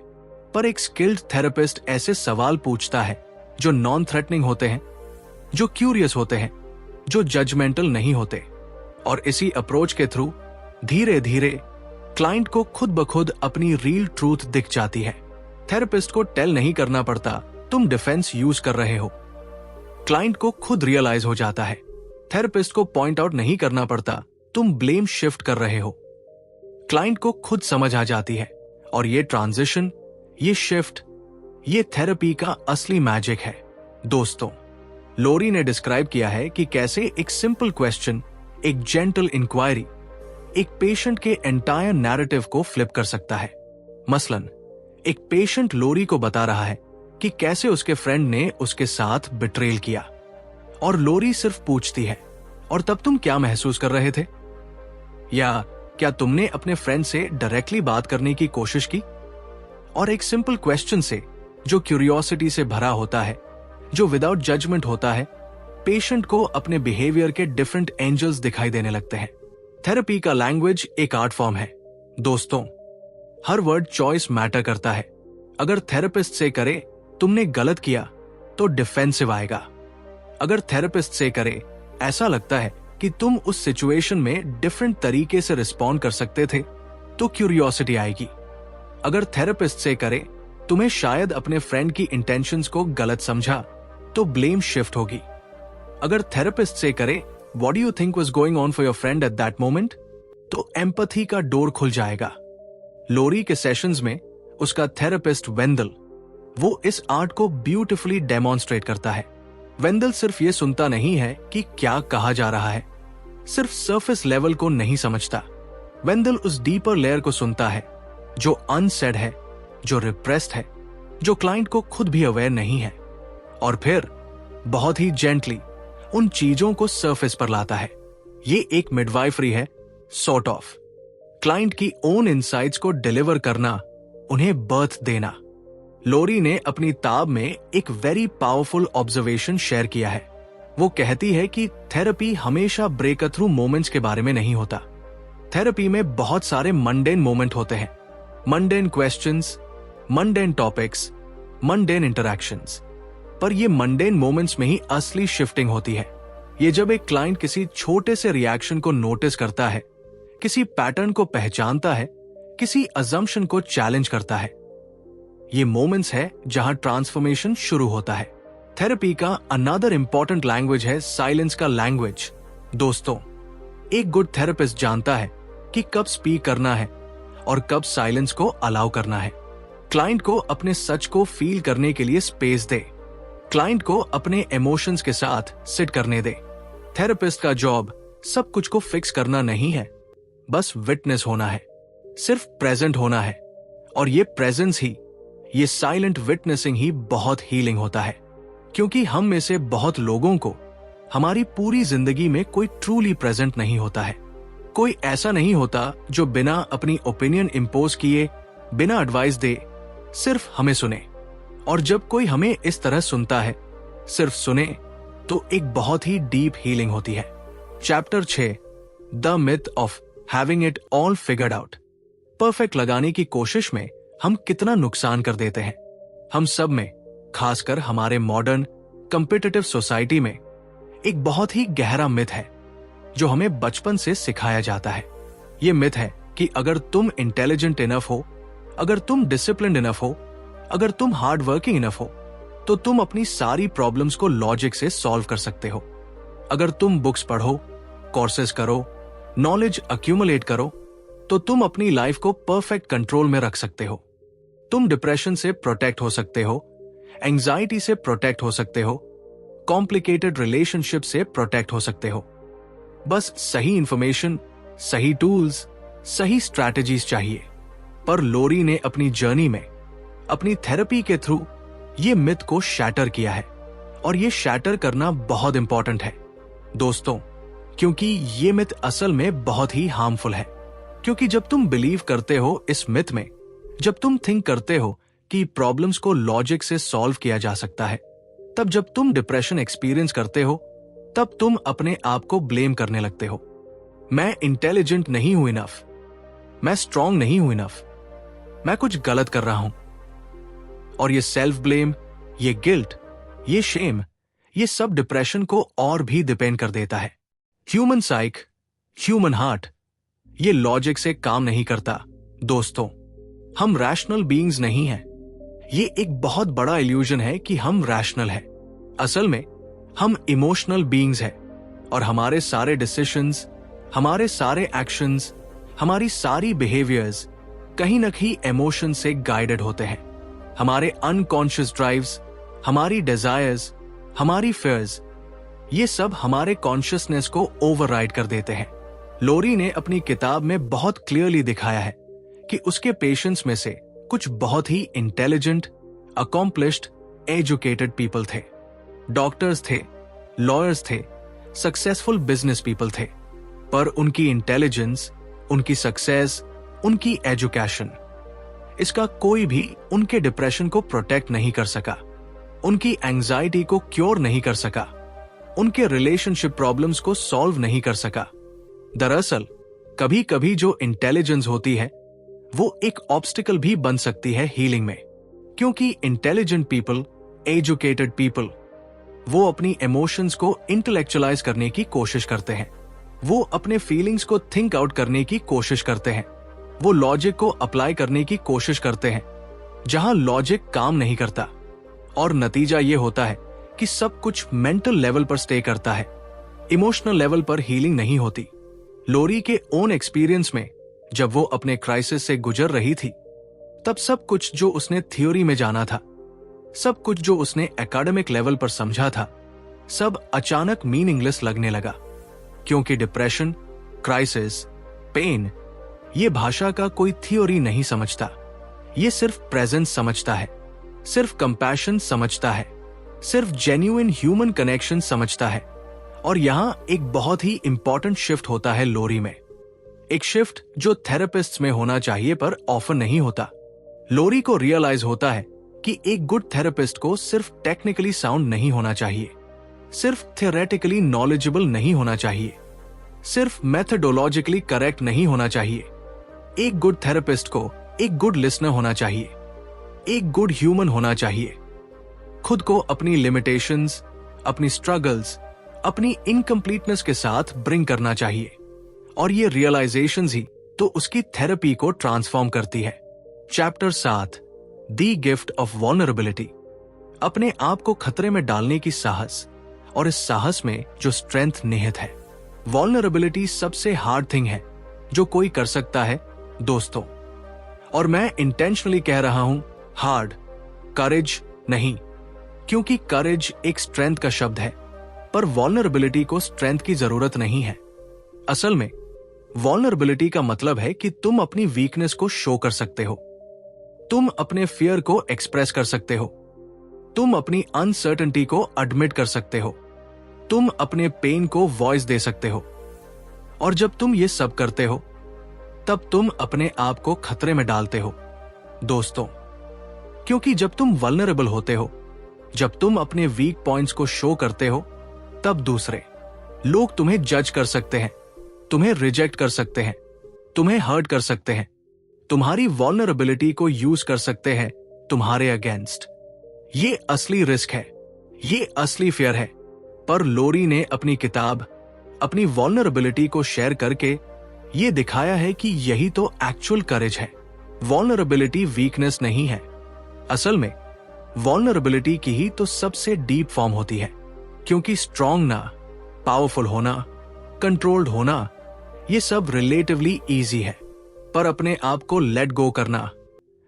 पर एक स्किल्ड थेरेपिस्ट ऐसे सवाल पूछता है जो नॉन थ्रेटनिंग होते हैं, जो क्यूरियस होते हैं, जो जजमेंटल नहीं होते। और इसी अप्रोच के थ्रू धीरे धीरे क्लाइंट को खुद ब खुद अपनी रियल ट्रूथ दिख जाती है। थेरेपिस्ट को टेल नहीं करना पड़ता तुम डिफेंस यूज कर रहे हो, क्लाइंट को खुद रियलाइज हो जाता है। थेरेपिस्ट को पॉइंट आउट नहीं करना पड़ता तुम ब्लेम शिफ्ट कर रहे हो, क्लाइंट को खुद समझ आ जाती है। और ये ट्रांजिशन, ये शिफ्ट, ये थेरेपी का असली मैजिक है दोस्तों। लोरी ने डिस्क्राइब किया है कि कैसे एक सिंपल क्वेश्चन, एक जेंटल इंक्वायरी, एक पेशेंट के एंटायर नैरेटिव को फ्लिप कर सकता है। मसलन एक पेशेंट लोरी को बता रहा है कि कैसे उसके फ्रेंड ने उसके साथ बिट्रेल किया, और लोरी सिर्फ पूछती है, और तब तुम क्या महसूस कर रहे थे? या क्या तुमने अपने फ्रेंड से डायरेक्टली बात करने की कोशिश की? और एक सिंपल क्वेश्चन से, जो क्यूरियोसिटी से भरा होता है, जो विदाउट जजमेंट होता है, पेशेंट को अपने बिहेवियर के डिफरेंट एंजल्स दिखाई देने लगते हैं। थेरेपी का लैंग्वेज एक आर्ट फॉर्म है दोस्तों। हर वर्ड चॉइस मैटर करता है। अगर थेरेपिस्ट से करे तुमने गलत किया तो डिफेंसिव आएगा। अगर थेरेपिस्ट से करे ऐसा लगता है कि तुम उस सिचुएशन में डिफरेंट तरीके से रिस्पॉन्ड कर सकते थे, तो क्यूरियोसिटी आएगी। अगर थेरेपिस्ट से करे तुम्हें शायद अपने फ्रेंड की इंटेंशंस को गलत समझा, तो ब्लेम शिफ्ट होगी। अगर थेरेपिस्ट से करे what do you think was going on for your friend at that moment, तो एम्पैथी का डोर खुल जाएगा। लोरी के सेशंस में उसका थेरेपिस्ट वेंदल वो इस आर्ट को ब्यूटीफुली डेमोन्स्ट्रेट करता है। वेंदल सिर्फ ये सुनता नहीं है कि क्या कहा जा रहा है, सिर्फ सरफेस लेवल को नहीं समझता। वेंदल उस डीपर लेयर को सुनता है जो अनसेड है, जो रिप्रेस्ड है, जो क्लाइंट को खुद भी अवेयर नहीं है, और फिर बहुत ही जेंटली उन चीजों को सरफेस पर लाता है। ये एक मिडवाइफरी है, सॉर्ट ऑफ। क्लाइंट की ओन इनसाइट्स को डिलीवर करना, उन्हें बर्थ देना। लोरी ने अपनी ताब में एक वेरी पावरफुल ऑब्जर्वेशन शेयर किया है। वो कहती है कि थेरेपी हमेशा ब्रेक थ्रू मोमेंट्स के बारे में नहीं होता। थेरेपी में बहुत सारे मंडेन मोमेंट होते हैं, mundane questions, mundane topics, mundane interactions. पर ये मंडेन मोमेंट्स में ही असली शिफ्टिंग होती है। ये जब एक क्लाइंट किसी छोटे से रिएक्शन को नोटिस करता है, किसी पैटर्न को पहचानता है, किसी अजम्पशन को चैलेंज करता है। ये मोमेंट्स है जहां ट्रांसफॉर्मेशन शुरू होता है। थेरेपी का अनदर इंपॉर्टेंट लैंग्वेज है साइलेंस का लैंग्वेज। दोस्तों, एक गुड थेरेपिस्ट जानता है कि कब स्पीक करना है और कब साइलेंस को अलाउ करना है। क्लाइंट को अपने सच को फील करने के लिए स्पेस दे, क्लाइंट को अपने इमोशंस के साथ सिट करने दे। थेरेपिस्ट का जॉब सब कुछ को फिक्स करना नहीं है, बस विटनेस होना है, सिर्फ प्रेजेंट होना है। और ये प्रेजेंस ही, ये साइलेंट विटनेसिंग ही बहुत हीलिंग होता है। क्योंकि हम में से बहुत लोगों को हमारी पूरी जिंदगी में कोई ट्रूली प्रेजेंट नहीं होता है। कोई ऐसा नहीं होता जो बिना अपनी ओपिनियन इंपोज किए, बिना एडवाइस दे, सिर्फ हमें सुने। और जब कोई हमें इस तरह सुनता है, सिर्फ सुने, तो एक बहुत ही डीप हीलिंग होती है। Chapter 6, the myth of having it all figured out. Perfect लगाने की कोशिश में हम कितना नुकसान कर देते हैं। हम सब में, खासकर हमारे मॉडर्न कॉम्पिटिटिव सोसाइटी में, एक बहुत ही गहरा मिथ है जो हमें बचपन से सिखाया जाता है। यह मिथ है कि अगर तुम इंटेलिजेंट इनफ हो, अगर तुम डिसिप्लिन्ड इनफ हो, अगर तुम हार्ड वर्किंग इनफ हो, तो तुम अपनी सारी प्रॉब्लम्स को लॉजिक से सॉल्व कर सकते हो। अगर तुम बुक्स पढ़ो, कोर्सेज करो, नॉलेज अक्यूमुलेट करो, तो तुम अपनी लाइफ को परफेक्ट कंट्रोल में रख सकते हो। तुम डिप्रेशन से प्रोटेक्ट हो सकते हो, एंजाइटी से प्रोटेक्ट हो सकते हो, कॉम्प्लिकेटेड रिलेशनशिप से प्रोटेक्ट हो सकते हो। बस सही इंफॉर्मेशन, सही टूल्स, सही स्ट्रैटेजीज चाहिए। पर लोरी ने अपनी जर्नी में, अपनी थेरेपी के थ्रू ये मिथ को शैटर किया है। और ये शैटर करना बहुत इंपॉर्टेंट है दोस्तों, क्योंकि ये मिथ असल में बहुत ही हार्मफुल है। क्योंकि जब तुम बिलीव करते हो इस मिथ में, जब तुम थिंक करते हो कि प्रॉब्लम्स को लॉजिक से सॉल्व किया जा सकता है, तब जब तुम डिप्रेशन एक्सपीरियंस करते हो, तब तुम अपने आप को ब्लेम करने लगते हो। मैं इंटेलिजेंट नहीं हूं इनफ, मैं स्ट्रांग नहीं हूं इनफ, मैं कुछ गलत कर रहा हूं। और ये सेल्फ ब्लेम, ये गिल्ट, ये शेम, ये सब डिप्रेशन को और भी डिपेंड कर देता है। ह्यूमन साइक, ह्यूमन हार्ट, ये लॉजिक से काम नहीं करता दोस्तों। हम रैशनल बीइंग्स नहीं हैं। ये एक बहुत बड़ा इल्यूजन है कि हम रैशनल हैं। असल में हम इमोशनल बीइंग्स हैं और हमारे सारे डिसीजंस, हमारे सारे एक्शंस, हमारी सारी बिहेवियर्स कहीं न कहीं इमोशन से गाइडेड होते हैं। हमारे अनकॉन्शियस ड्राइव्स, हमारी डिजायर्स, हमारी फियर्स, ये सब हमारे कॉन्शियसनेस को ओवरराइड कर देते हैं। लोरी ने अपनी किताब में बहुत क्लियरली दिखाया है कि उसके पेशेंट्स में से कुछ बहुत ही इंटेलिजेंट, अकॉम्प्लिश्ड, एजुकेटेड पीपल थे। डॉक्टर्स थे, लॉयर्स थे, सक्सेसफुल बिजनेस पीपल थे। पर उनकी इंटेलिजेंस, उनकी सक्सेस, उनकी एजुकेशन, इसका कोई भी उनके डिप्रेशन को प्रोटेक्ट नहीं कर सका, उनकी एंजाइटी को क्योर नहीं कर सका, उनके रिलेशनशिप प्रॉब्लम्स को सॉल्व नहीं कर सका। दरअसल कभी कभी जो इंटेलिजेंस होती है वो एक ऑब्स्टिकल भी बन सकती है हीलिंग में। क्योंकि इंटेलिजेंट पीपल, एजुकेटेड पीपल, वो अपनी इमोशंस को इंटेलेक्चुअलाइज करने की कोशिश करते हैं। वो अपने फीलिंग्स को थिंक आउट करने की कोशिश करते हैं। वो लॉजिक को अप्लाई करने की कोशिश करते हैं जहां लॉजिक काम नहीं करता। और नतीजा ये होता है कि सब कुछ मेंटल लेवल पर स्टे करता है, इमोशनल लेवल पर हीलिंग नहीं होती। लोरी के ओन एक्सपीरियंस में जब वो अपने क्राइसिस से गुजर रही थी, तब सब कुछ जो उसने थ्योरी में जाना था, सब कुछ जो उसने एकेडमिक लेवल पर समझा था, सब अचानक मीनिंगलेस लगने लगा। क्योंकि डिप्रेशन, क्राइसिस, पेन ये भाषा का कोई थ्योरी नहीं समझता। ये सिर्फ प्रेजेंस समझता है, सिर्फ कंपैशन समझता है, सिर्फ जेन्युइन ह्यूमन कनेक्शन समझता है। और यहां एक बहुत ही इंपॉर्टेंट शिफ्ट होता है लोरी में, एक शिफ्ट जो थेरेपिस्ट्स में होना चाहिए पर ऑफन नहीं होता। लोरी को रियलाइज होता है कि एक गुड थेरेपिस्ट को सिर्फ टेक्निकली साउंड नहीं होना चाहिए, सिर्फ थियोरेटिकली नॉलेजेबल नहीं होना चाहिए, सिर्फ मेथडोलॉजिकली करेक्ट नहीं होना चाहिए। एक गुड थेरेपिस्ट को एक गुड लिसनर होना चाहिए, एक गुड ह्यूमन होना चाहिए, खुद को अपनी लिमिटेशंस, अपनी स्ट्रगल्स, अपनी इनकम्प्लीटनेस के साथ ब्रिंग करना चाहिए। और ये रियलाइजेशंस ही तो उसकी थेरेपी को ट्रांसफॉर्म करती है। Chapter 7, the gift of vulnerability. अपने आप को खतरे में डालने की साहस, और इस साहस में जो स्ट्रेंथ निहित है। वल्नरेबिलिटी सबसे हार्ड थिंग है जो कोई कर सकता है दोस्तों। और मैं इंटेंशनली कह रहा हूं हार्ड, करेज नहीं, क्योंकि करेज एक स्ट्रेंथ का शब्द है, पर वल्नरेबिलिटी को स्ट्रेंथ की जरूरत नहीं है। असल में वल्नरेबिलिटी का मतलब है कि तुम अपनी वीकनेस को शो कर सकते हो, तुम अपने फियर को एक्सप्रेस कर सकते हो, तुम अपनी अनसर्टेनिटी को एडमिट कर सकते हो, तुम अपने पेन को वॉइस दे सकते हो। और जब तुम ये सब करते हो, तब तुम अपने आप को खतरे में डालते हो दोस्तों। क्योंकि जब तुम वल्नरेबल होते हो, जब तुम अपने वीक पॉइंट्स को शो करते हो, तब दूसरे लोग तुम्हें जज कर सकते हैं, तुम्हें रिजेक्ट कर सकते हैं, तुम्हें हर्ट कर सकते हैं, तुम्हारी वल्नरेबिलिटी को यूज कर सकते हैं तुम्हारे अगेंस्ट। ये असली रिस्क है, ये असली फियर है। पर लोरी ने अपनी किताब, अपनी वल्नरेबिलिटी को शेयर करके ये दिखाया है कि यही तो एक्चुअल करेज है। वल्नरेबिलिटी वीकनेस नहीं है। असल में वल्नरेबिलिटी की ही तो सबसे डीप फॉर्म होती है, क्योंकि स्ट्रॉन्ग ना, पावरफुल होना, कंट्रोल्ड होना, ये सब रिलेटिवली इजी है। पर अपने आप को लेट गो करना,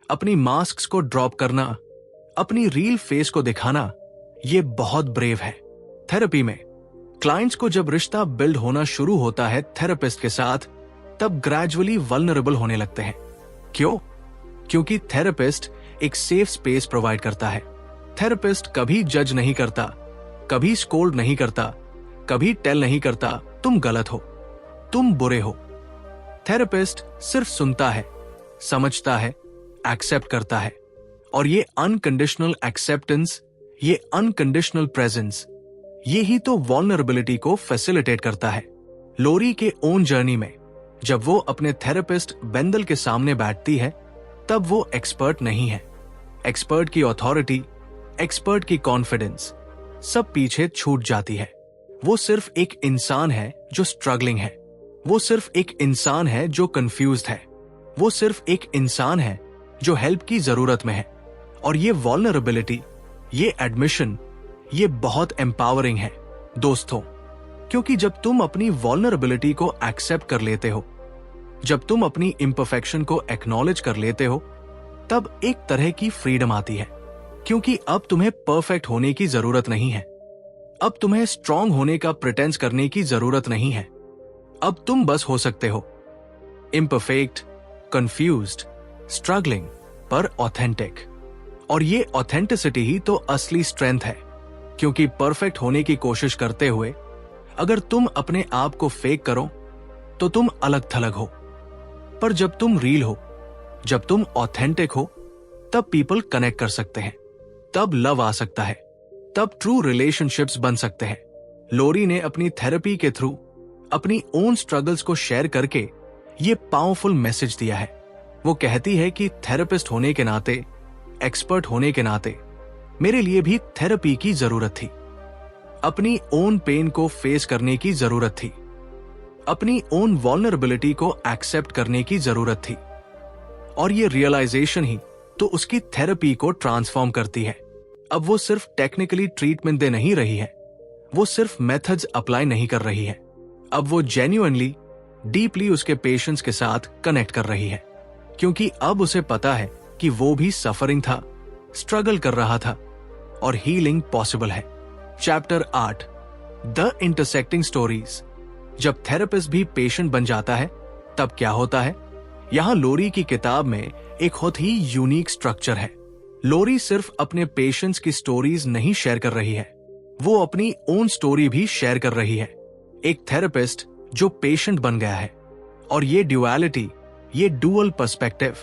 अपनी मास्क्स को ड्रॉप करना, अपनी रियल फेस को दिखाना, ये बहुत ब्रेव है। थेरेपी में क्लाइंट्स को जब रिश्ता बिल्ड होना शुरू होता है थेरेपिस्ट के साथ, तब ग्रेजुअली वल्नरेबल होने लगते हैं। क्यों? क्योंकि थेरेपिस्ट एक सेफ स्पेस प्रोवाइड करता है। थेरेपिस्ट कभी जज नहीं करता, कभी स्कोल्ड नहीं करता, कभी टेल नहीं करता तुम गलत हो, तुम बुरे हो। थेरेपिस्ट सिर्फ सुनता है, समझता है, एक्सेप्ट करता है। और ये अनकंडीशनल एक्सेप्टेंस, ये अनकंडीशनल प्रेजेंस, ये ही तो वल्नरेबिलिटी को फैसिलिटेट करता है। लोरी के ओन जर्नी में जब वो अपने थेरेपिस्ट बेंदल के सामने बैठती है, तब वो एक्सपर्ट नहीं है। एक्सपर्ट की अथॉरिटी, एक्सपर्ट की कॉन्फिडेंस सब पीछे छूट जाती है। वो सिर्फ एक इंसान है जो स्ट्रगलिंग है, वो सिर्फ एक इंसान है जो कंफ्यूज्ड है, वो सिर्फ एक इंसान है जो हेल्प की जरूरत में है। और ये वल्नरेबिलिटी, ये एडमिशन, ये बहुत एम्पावरिंग है दोस्तों। क्योंकि जब तुम अपनी वल्नरेबिलिटी को एक्सेप्ट कर लेते हो, जब तुम अपनी इम्परफेक्शन को एक्नॉलेज कर लेते हो, तब एक तरह की फ्रीडम आती है। क्योंकि अब तुम्हें परफेक्ट होने की जरूरत नहीं है, अब तुम्हें स्ट्रांग होने का प्रिटेंस करने की जरूरत नहीं है। अब तुम बस हो सकते हो इम्परफेक्ट, कंफ्यूज्ड, स्ट्रगलिंग, पर ऑथेंटिक। और ये ऑथेंटिसिटी ही तो असली स्ट्रेंथ है। क्योंकि परफेक्ट होने की कोशिश करते हुए अगर तुम अपने आप को फेक करो तो तुम अलग थलग हो। पर जब तुम रियल हो, जब तुम ऑथेंटिक हो, तब पीपल कनेक्ट कर सकते हैं, तब लव आ सकता है, तब ट्रू रिलेशनशिप्स बन सकते हैं। लोरी ने अपनी थेरेपी के थ्रू अपनी ओन स्ट्रगल्स को शेयर करके ये पावरफुल मैसेज दिया है। वो कहती है कि थेरेपिस्ट होने के नाते, एक्सपर्ट होने के नाते मेरे लिए भी थेरेपी की जरूरत थी। अपनी ओन पेन को फेस करने की जरूरत थी, अपनी ओन वल्नरेबिलिटी को एक्सेप्ट करने की जरूरत थी। और ये रियलाइजेशन ही तो उसकी थेरेपी को ट्रांसफॉर्म करती है। अब वो सिर्फ टेक्निकली ट्रीटमेंट दे नहीं रही है, वो सिर्फ मेथड्स अप्लाई नहीं कर रही है, अब वो जेन्युइनली डीपली उसके पेशेंट्स के साथ कनेक्ट कर रही है, क्योंकि अब उसे पता है कि वो भी सफरिंग था, स्ट्रगल कर रहा था और हीलिंग पॉसिबल है। Chapter 8 the intersecting stories. जब थेरेपिस्ट भी पेशेंट बन जाता है तब क्या होता है? यहाँ लोरी की किताब में एक बहुत ही यूनिक स्ट्रक्चर है। लोरी सिर्फ अपने पेशेंट्स की स्टोरीज नहीं शेयर कर रही है, वो अपनी ओन स्टोरी भी शेयर कर रही है। एक थेरेपिस्ट जो पेशेंट बन गया है, और ये ड्युअलिटी, ये डुअल पर्सपेक्टिव,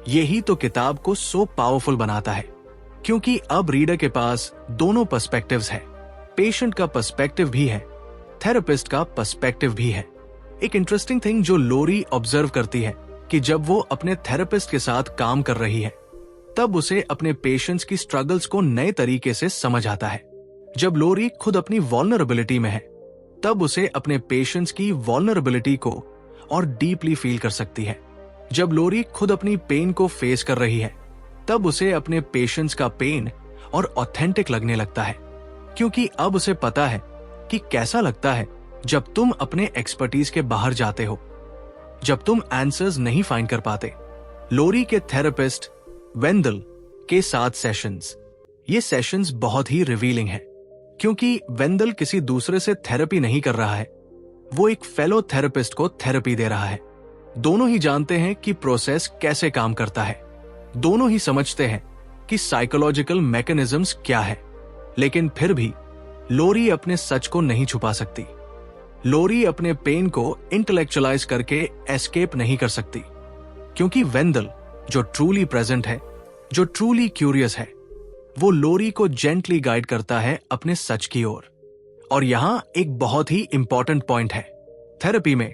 यही तो किताब को सो पावरफुल बनाता है, क्योंकि अब रीडर के पास दोनों पर्सपेक्टिव्स है। पेशेंट का पर्सपेक्टिव भी है, थेरेपिस्ट का पर्सपेक्टिव भी है। एक इंटरेस्टिंग थिंग जो लोरी ऑब्जर्व करती है कि जब वो अपने थेरेपिस्ट के साथ काम कर रही है तब उसे अपने पेशेंट्स की स्ट्रगल्स को नए तरीके से समझ आता है। जब लोरी खुद अपनी वल्नरेबिलिटी में है तब उसे अपने पेशेंट्स की वल्नरेबिलिटी को और डीपली फील कर सकती है। जब लोरी खुद अपनी पेन को फेस कर रही है तब उसे अपने पेशेंट्स का पेन और ऑथेंटिक लगने लगता है, क्योंकि अब उसे पता है कि कैसा लगता है जब तुम अपने एक्सपर्टीज के बाहर जाते हो, जब तुम आंसर्स नहीं फाइंड कर पाते। लोरी के थेरेपिस्ट वेंडल के 7 सेशंस, ये सेशंस बहुत ही रिवीलिंग है, क्योंकि वेंडल किसी दूसरे से थेरेपी नहीं कर रहा है, वो एक फेलो थेरेपिस्ट को थेरेपी दे रहा है। दोनों ही जानते हैं कि प्रोसेस कैसे काम करता है, दोनों ही समझते हैं कि साइकोलॉजिकल मैकेनिज्म्स क्या है, लेकिन फिर भी लोरी अपने सच को नहीं छुपा सकती। लोरी अपने पेन को इंटेलेक्चुअलाइज करके एस्केप नहीं कर सकती, क्योंकि वेंडल जो ट्रूली प्रेजेंट है, जो ट्रूली क्यूरियस है, वो लोरी को जेंटली गाइड करता है अपने सच की ओर। और यहां एक बहुत ही इंपॉर्टेंट पॉइंट है, थेरेपी में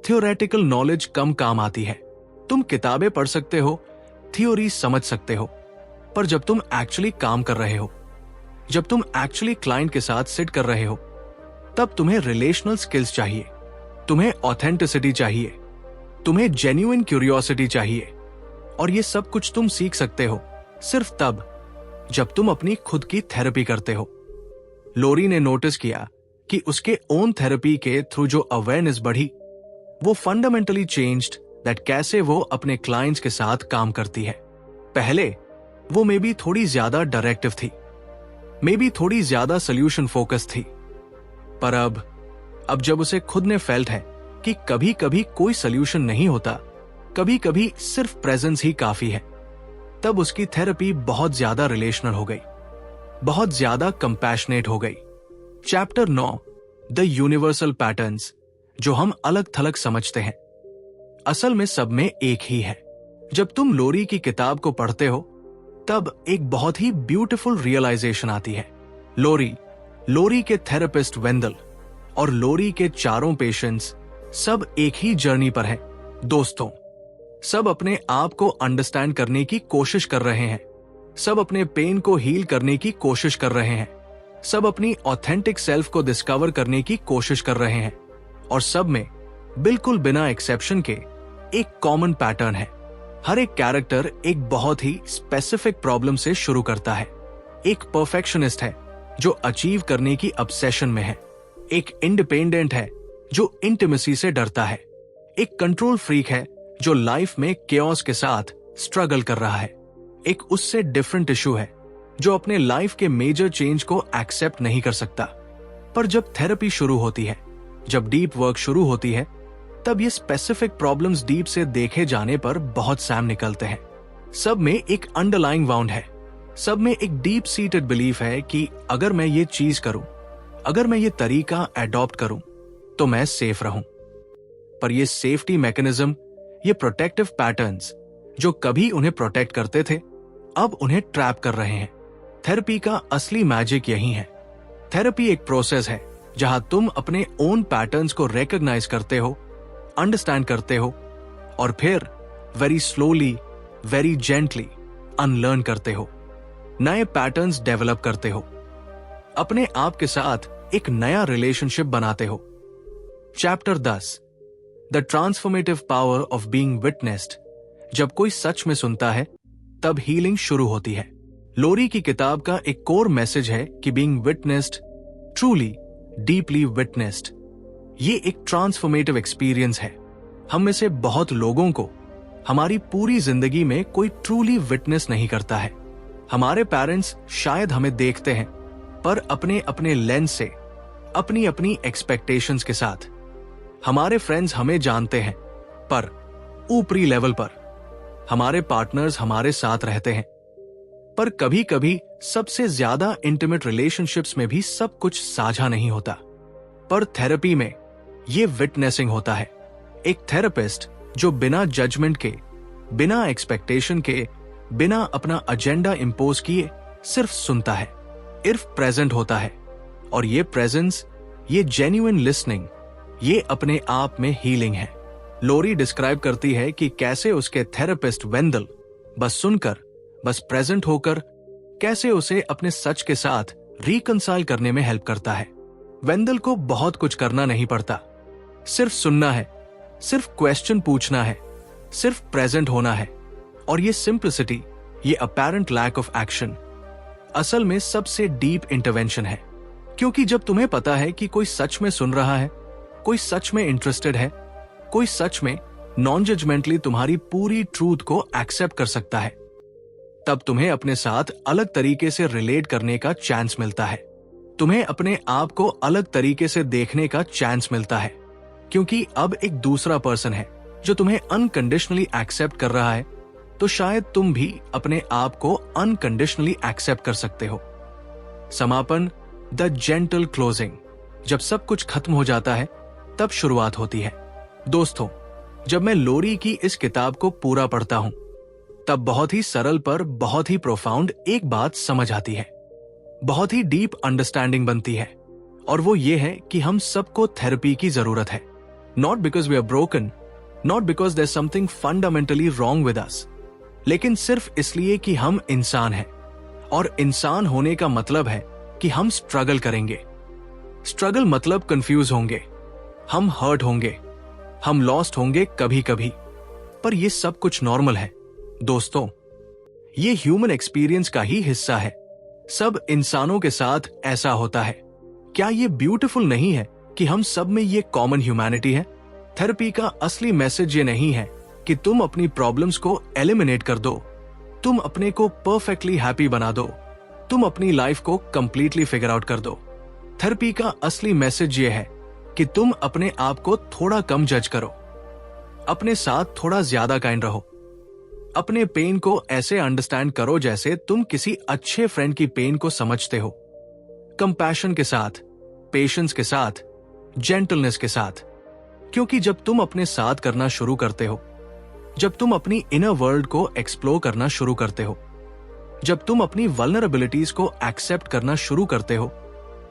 थियोरेटिकल नॉलेज कम काम आती है। तुम किताबें पढ़ सकते हो, थ्योरी समझ सकते हो, पर जब तुम एक्चुअली काम कर रहे हो, जब तुम एक्चुअली क्लाइंट के साथ सिट कर रहे हो, तब तुम्हें रिलेशनल स्किल्स चाहिए, तुम्हें ऑथेंटिसिटी चाहिए, तुम्हें जेन्युइन क्यूरियोसिटी चाहिए। और ये सब कुछ तुम सीख सकते हो सिर्फ तब जब तुम अपनी खुद की थेरेपी करते हो। लोरी ने नोटिस किया कि उसके ओन थेरेपी के थ्रू जो अवेयरनेस बढ़ी, वो फंडामेंटली चेंज्ड दैट कैसे वो अपने क्लाइंट्स के साथ काम करती है। पहले वो मे बी थोड़ी ज्यादा डायरेक्टिव थी, मे बी थोड़ी ज्यादा सोल्यूशन फोकस थी, पर अब जब उसे खुद ने फेल्ट है कि कभी कभी कोई सोल्यूशन नहीं होता, कभी कभी सिर्फ प्रेजेंस ही काफी है, तब उसकी थेरेपी बहुत ज्यादा रिलेशनल हो गई, बहुत ज्यादा कंपैशनेट हो गई। चैप्टर 9 द यूनिवर्सल पैटर्न्स, जो हम अलग थलग समझते हैं, असल में सब में एक ही है। जब तुम लोरी की किताब को पढ़ते हो तब एक बहुत ही ब्यूटीफुल रियलाइजेशन आती है। लोरी के थेरेपिस्ट वेंडल और लोरी के चारों पेशेंट्स सब एक ही जर्नी पर हैं। दोस्तों, सब अपने आप को अंडरस्टैंड करने की कोशिश कर रहे हैं, सब अपने पेन को हील करने की कोशिश कर रहे हैं, सब अपनी ऑथेंटिक सेल्फ को डिस्कवर करने की कोशिश कर रहे हैं, और सब में बिल्कुल बिना एक्सेप्शन के एक कॉमन पैटर्न है। हर एक कैरेक्टर एक बहुत ही स्पेसिफिक प्रॉब्लम से शुरू करता है। एक परफेक्शनिस्ट है जो अचीव करने की ऑब्सेशन में है, एक इंडिपेंडेंट है जो इंटिमेसी से डरता है, एक कंट्रोल फ्रीक है जो लाइफ में केओस के साथ स्ट्रगल कर रहा है, एक उससे डिफरेंट इशू है जो अपने लाइफ के मेजर चेंज को एक्सेप्ट नहीं कर सकता। पर जब थेरेपी शुरू होती है, जब डीप वर्क शुरू होती है, तब ये स्पेसिफिक प्रॉब्लम्स डीप से देखे जाने पर बहुत सैम निकलते हैं। सब में एक अंडरलाइंग वाउंड है, सब में एक डीप सीटेड बिलीफ है कि अगर मैं ये चीज करूं, अगर मैं ये तरीका एडॉप्ट करूं, तो मैं सेफ रहूं। पर ये सेफ्टी मैकेनिज्म, ये प्रोटेक्टिव पैटर्न्स जो कभी उन्हें प्रोटेक्ट करते थे, अब उन्हें ट्रैप कर रहे हैं। थेरेपी का असली मैजिक यही है। थेरेपी एक प्रोसेस है जहां तुम अपने ओन पैटर्न्स को रिकॉग्नाइज करते हो, अंडरस्टैंड करते हो, और फिर very slowly, very gently unlearn करते हो, नए पैटर्न्स डेवलप करते हो, अपने आप के साथ एक नया रिलेशनशिप बनाते हो। Chapter 10 the transformative power of being witnessed. जब कोई सच में सुनता है तब हीलिंग शुरू होती है। लोरी की किताब का एक कोर मैसेज है कि being witnessed, truly, deeply witnessed, ये एक ट्रांसफॉर्मेटिव एक्सपीरियंस है। हम में से बहुत लोगों को हमारी पूरी जिंदगी में कोई ट्रूली विटनेस नहीं करता है। हमारे पेरेंट्स शायद हमें देखते हैं, पर अपने अपने लेंस से, अपनी अपनी एक्सपेक्टेशंस के साथ। हमारे फ्रेंड्स हमें जानते हैं, पर ऊपरी लेवल पर। हमारे पार्टनर्स हमारे साथ रहते हैं, पर कभी कभी सबसे ज्यादा इंटीमेट रिलेशनशिप्स में भी सब कुछ साझा नहीं होता। पर थेरेपी में ये विटनेसिंग होता है। एक थेरेपिस्ट जो बिना जजमेंट के, बिना एक्सपेक्टेशन के, बिना अपना एजेंडा इंपोज किए सिर्फ सुनता है, सिर्फ प्रेजेंट होता है। और ये प्रेजेंस, ये जेन्युइन लिसनिंग, ये अपने आप में हीलिंग है। लोरी डिस्क्राइब करती है कि कैसे उसके थेरेपिस्ट वेंदल बस सुनकर, बस प्रेजेंट होकर कैसे उसे अपने सच के साथ रिकंसाइल करने में हेल्प करता है। वेंदल को बहुत कुछ करना नहीं पड़ता, सिर्फ सुनना है, सिर्फ क्वेश्चन पूछना है, सिर्फ प्रेजेंट होना है। और ये सिंप्लिसिटी, ये अपैरेंट लैक ऑफ एक्शन असल में सबसे डीप इंटरवेंशन है। क्योंकि जब तुम्हें पता है कि कोई सच में सुन रहा है, कोई सच में इंटरेस्टेड है, कोई सच में नॉन जजमेंटली तुम्हारी पूरी ट्रूथ को एक्सेप्ट कर सकता है, तब तुम्हें अपने साथ अलग तरीके से रिलेट करने का चांस मिलता है। तुम्हें अपने आप को अलग तरीके से देखने का चांस मिलता है, क्योंकि अब एक दूसरा पर्सन है जो तुम्हें अनकंडीशनली एक्सेप्ट कर रहा है। तो शायद तुम भी अपने आप को अनकंडीशनली एक्सेप्ट कर सकते हो। समापन, द जेंटल क्लोजिंग। जब सब कुछ खत्म हो जाता है, तब शुरुआत होती है। दोस्तों, जब मैं लोरी की इस किताब को पूरा पढ़ता हूं, तब बहुत ही सरल पर बहुत ही प्रोफाउंड एक बात समझ आती है, बहुत ही डीप अंडरस्टैंडिंग बनती है। और वो ये है कि हम सबको थेरेपी की जरूरत है। Not because we are broken, not because there something fundamentally wrong with us, लेकिन सिर्फ इसलिए कि हम इंसान हैं। और इंसान होने का मतलब है कि हम स्ट्रगल करेंगे। स्ट्रगल मतलब कंफ्यूज होंगे, हम हर्ट होंगे, हम लॉस्ट होंगे कभी कभी, पर ये सब कुछ नॉर्मल है। दोस्तों, ये ह्यूमन एक्सपीरियंस का ही हिस्सा है। सब इंसानों के साथ ऐसा होता है। क्या ये ब्यूटीफुल नहीं है कि हम सब में ये कॉमन ह्यूमैनिटी है? थेरेपी का असली मैसेज ये नहीं है कि तुम अपनी प्रॉब्लम्स को एलिमिनेट कर दो, तुम अपने को परफेक्टली हैप्पी बना दो, तुम अपनी लाइफ को कंप्लीटली फिगर आउट कर दो। थेरेपी का असली मैसेज ये है कि तुम अपने आप को थोड़ा कम जज करो, अपने साथ थोड़ा ज्यादा काइंड रहो, अपने पेन को ऐसे अंडरस्टैंड करो जैसे तुम किसी अच्छे फ्रेंड की पेन को समझते हो। कंपैशन के साथ, पेशेंस के साथ, जेंटलनेस के साथ। क्योंकि जब तुम अपने साथ करना शुरू करते हो, जब तुम अपनी इनर वर्ल्ड को एक्सप्लोर करना शुरू करते हो, जब तुम अपनी वल्नरेबिलिटीज को एक्सेप्ट करना शुरू करते हो,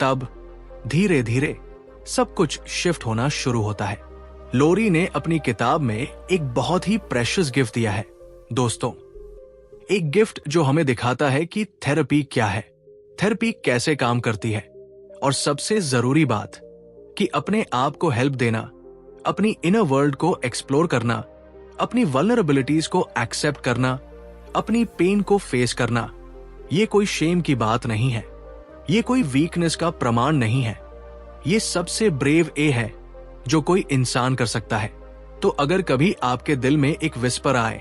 तब धीरे धीरे सब कुछ शिफ्ट होना शुरू होता है। लोरी ने अपनी किताब में एक बहुत ही प्रेशियस गिफ्ट दिया है। दोस्तों, एक गिफ्ट जो हमें दिखाता है कि थेरेपी क्या है, थेरेपी कैसे काम करती है, और सबसे जरूरी बात कि अपने आप को हेल्प देना, अपनी इनर वर्ल्ड को एक्सप्लोर करना, अपनी वल्नरेबिलिटीज को एक्सेप्ट करना, अपनी पेन को फेस करना, ये कोई शेम की बात नहीं है, ये कोई वीकनेस का प्रमाण नहीं है, ये सबसे ब्रेव ए है जो कोई इंसान कर सकता है। तो अगर कभी आपके दिल में एक विस्पर आए,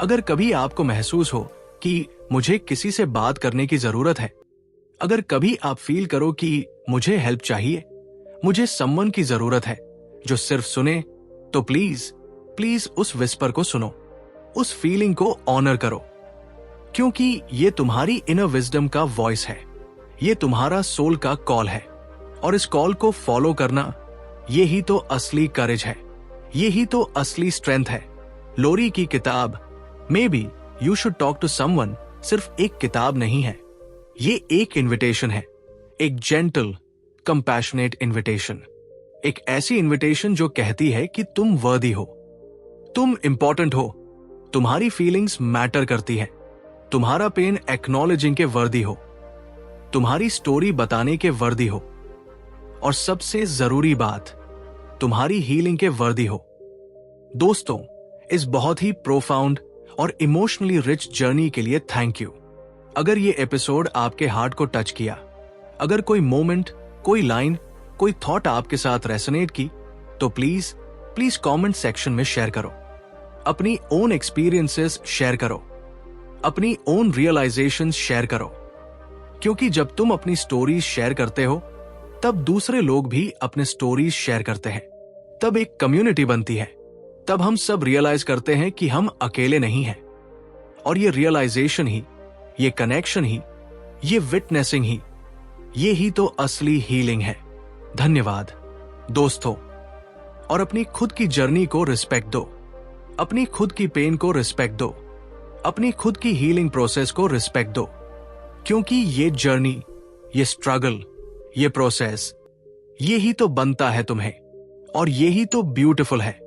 अगर कभी आपको महसूस हो कि मुझे किसी से बात करने की जरूरत है, अगर कभी आप फील करो कि मुझे हेल्प चाहिए, मुझे समवन की जरूरत है जो सिर्फ सुने, तो प्लीज प्लीज उस विस्पर को सुनो, उस फीलिंग को ऑनर करो, क्योंकि ये तुम्हारी इनर विजडम का वॉइस है, ये तुम्हारा सोल का कॉल है। और इस कॉल को फॉलो करना, ये ही तो असली करेज है, ये ही तो असली स्ट्रेंथ है। लोरी की किताब maybe you should talk to someone सिर्फ एक किताब नहीं है, ये एक इन्विटेशन है, एक जेंटल कंपैशनेट इन्विटेशन, एक ऐसी इन्विटेशन जो कहती है कि तुम वर्दी हो, तुम इंपॉर्टेंट हो, तुम्हारी फीलिंग्स मैटर करती है, तुम्हारा पेन एक्नॉलेजिंग के वर्दी हो, तुम्हारी स्टोरी बताने के वर्दी हो, और सबसे जरूरी बात, तुम्हारी हीलिंग के वर्दी हो। दोस्तों, इस बहुत ही प्रोफाउंड और इमोशनली रिच जर्नी के लिए थैंक यू। अगर ये एपिसोड आपके हार्ट को टच किया, अगर कोई मोमेंट, कोई लाइन, कोई थॉट आपके साथ रेसोनेट की तो प्लीज प्लीज कमेंट सेक्शन में शेयर करो। अपनी ओन एक्सपीरियंसेस शेयर करो, अपनी ओन रियलाइजेशंस शेयर करो, क्योंकि जब तुम अपनी स्टोरीज शेयर करते हो तब दूसरे लोग भी अपने स्टोरीज शेयर करते हैं, तब एक कम्युनिटी बनती है, तब हम सब रियलाइज करते हैं कि हम अकेले नहीं हैं। और ये रियलाइजेशन ही, ये कनेक्शन ही, ये विटनेसिंग ही, ये ही तो असली हीलिंग है। धन्यवाद दोस्तों। और अपनी खुद की जर्नी को रिस्पेक्ट दो, अपनी खुद की पेन को रिस्पेक्ट दो, अपनी खुद की हीलिंग प्रोसेस को रिस्पेक्ट दो, क्योंकि ये जर्नी, ये स्ट्रगल, ये प्रोसेस, ये ही तो बनता है तुम्हें, और ये ही तो ब्यूटीफुल है।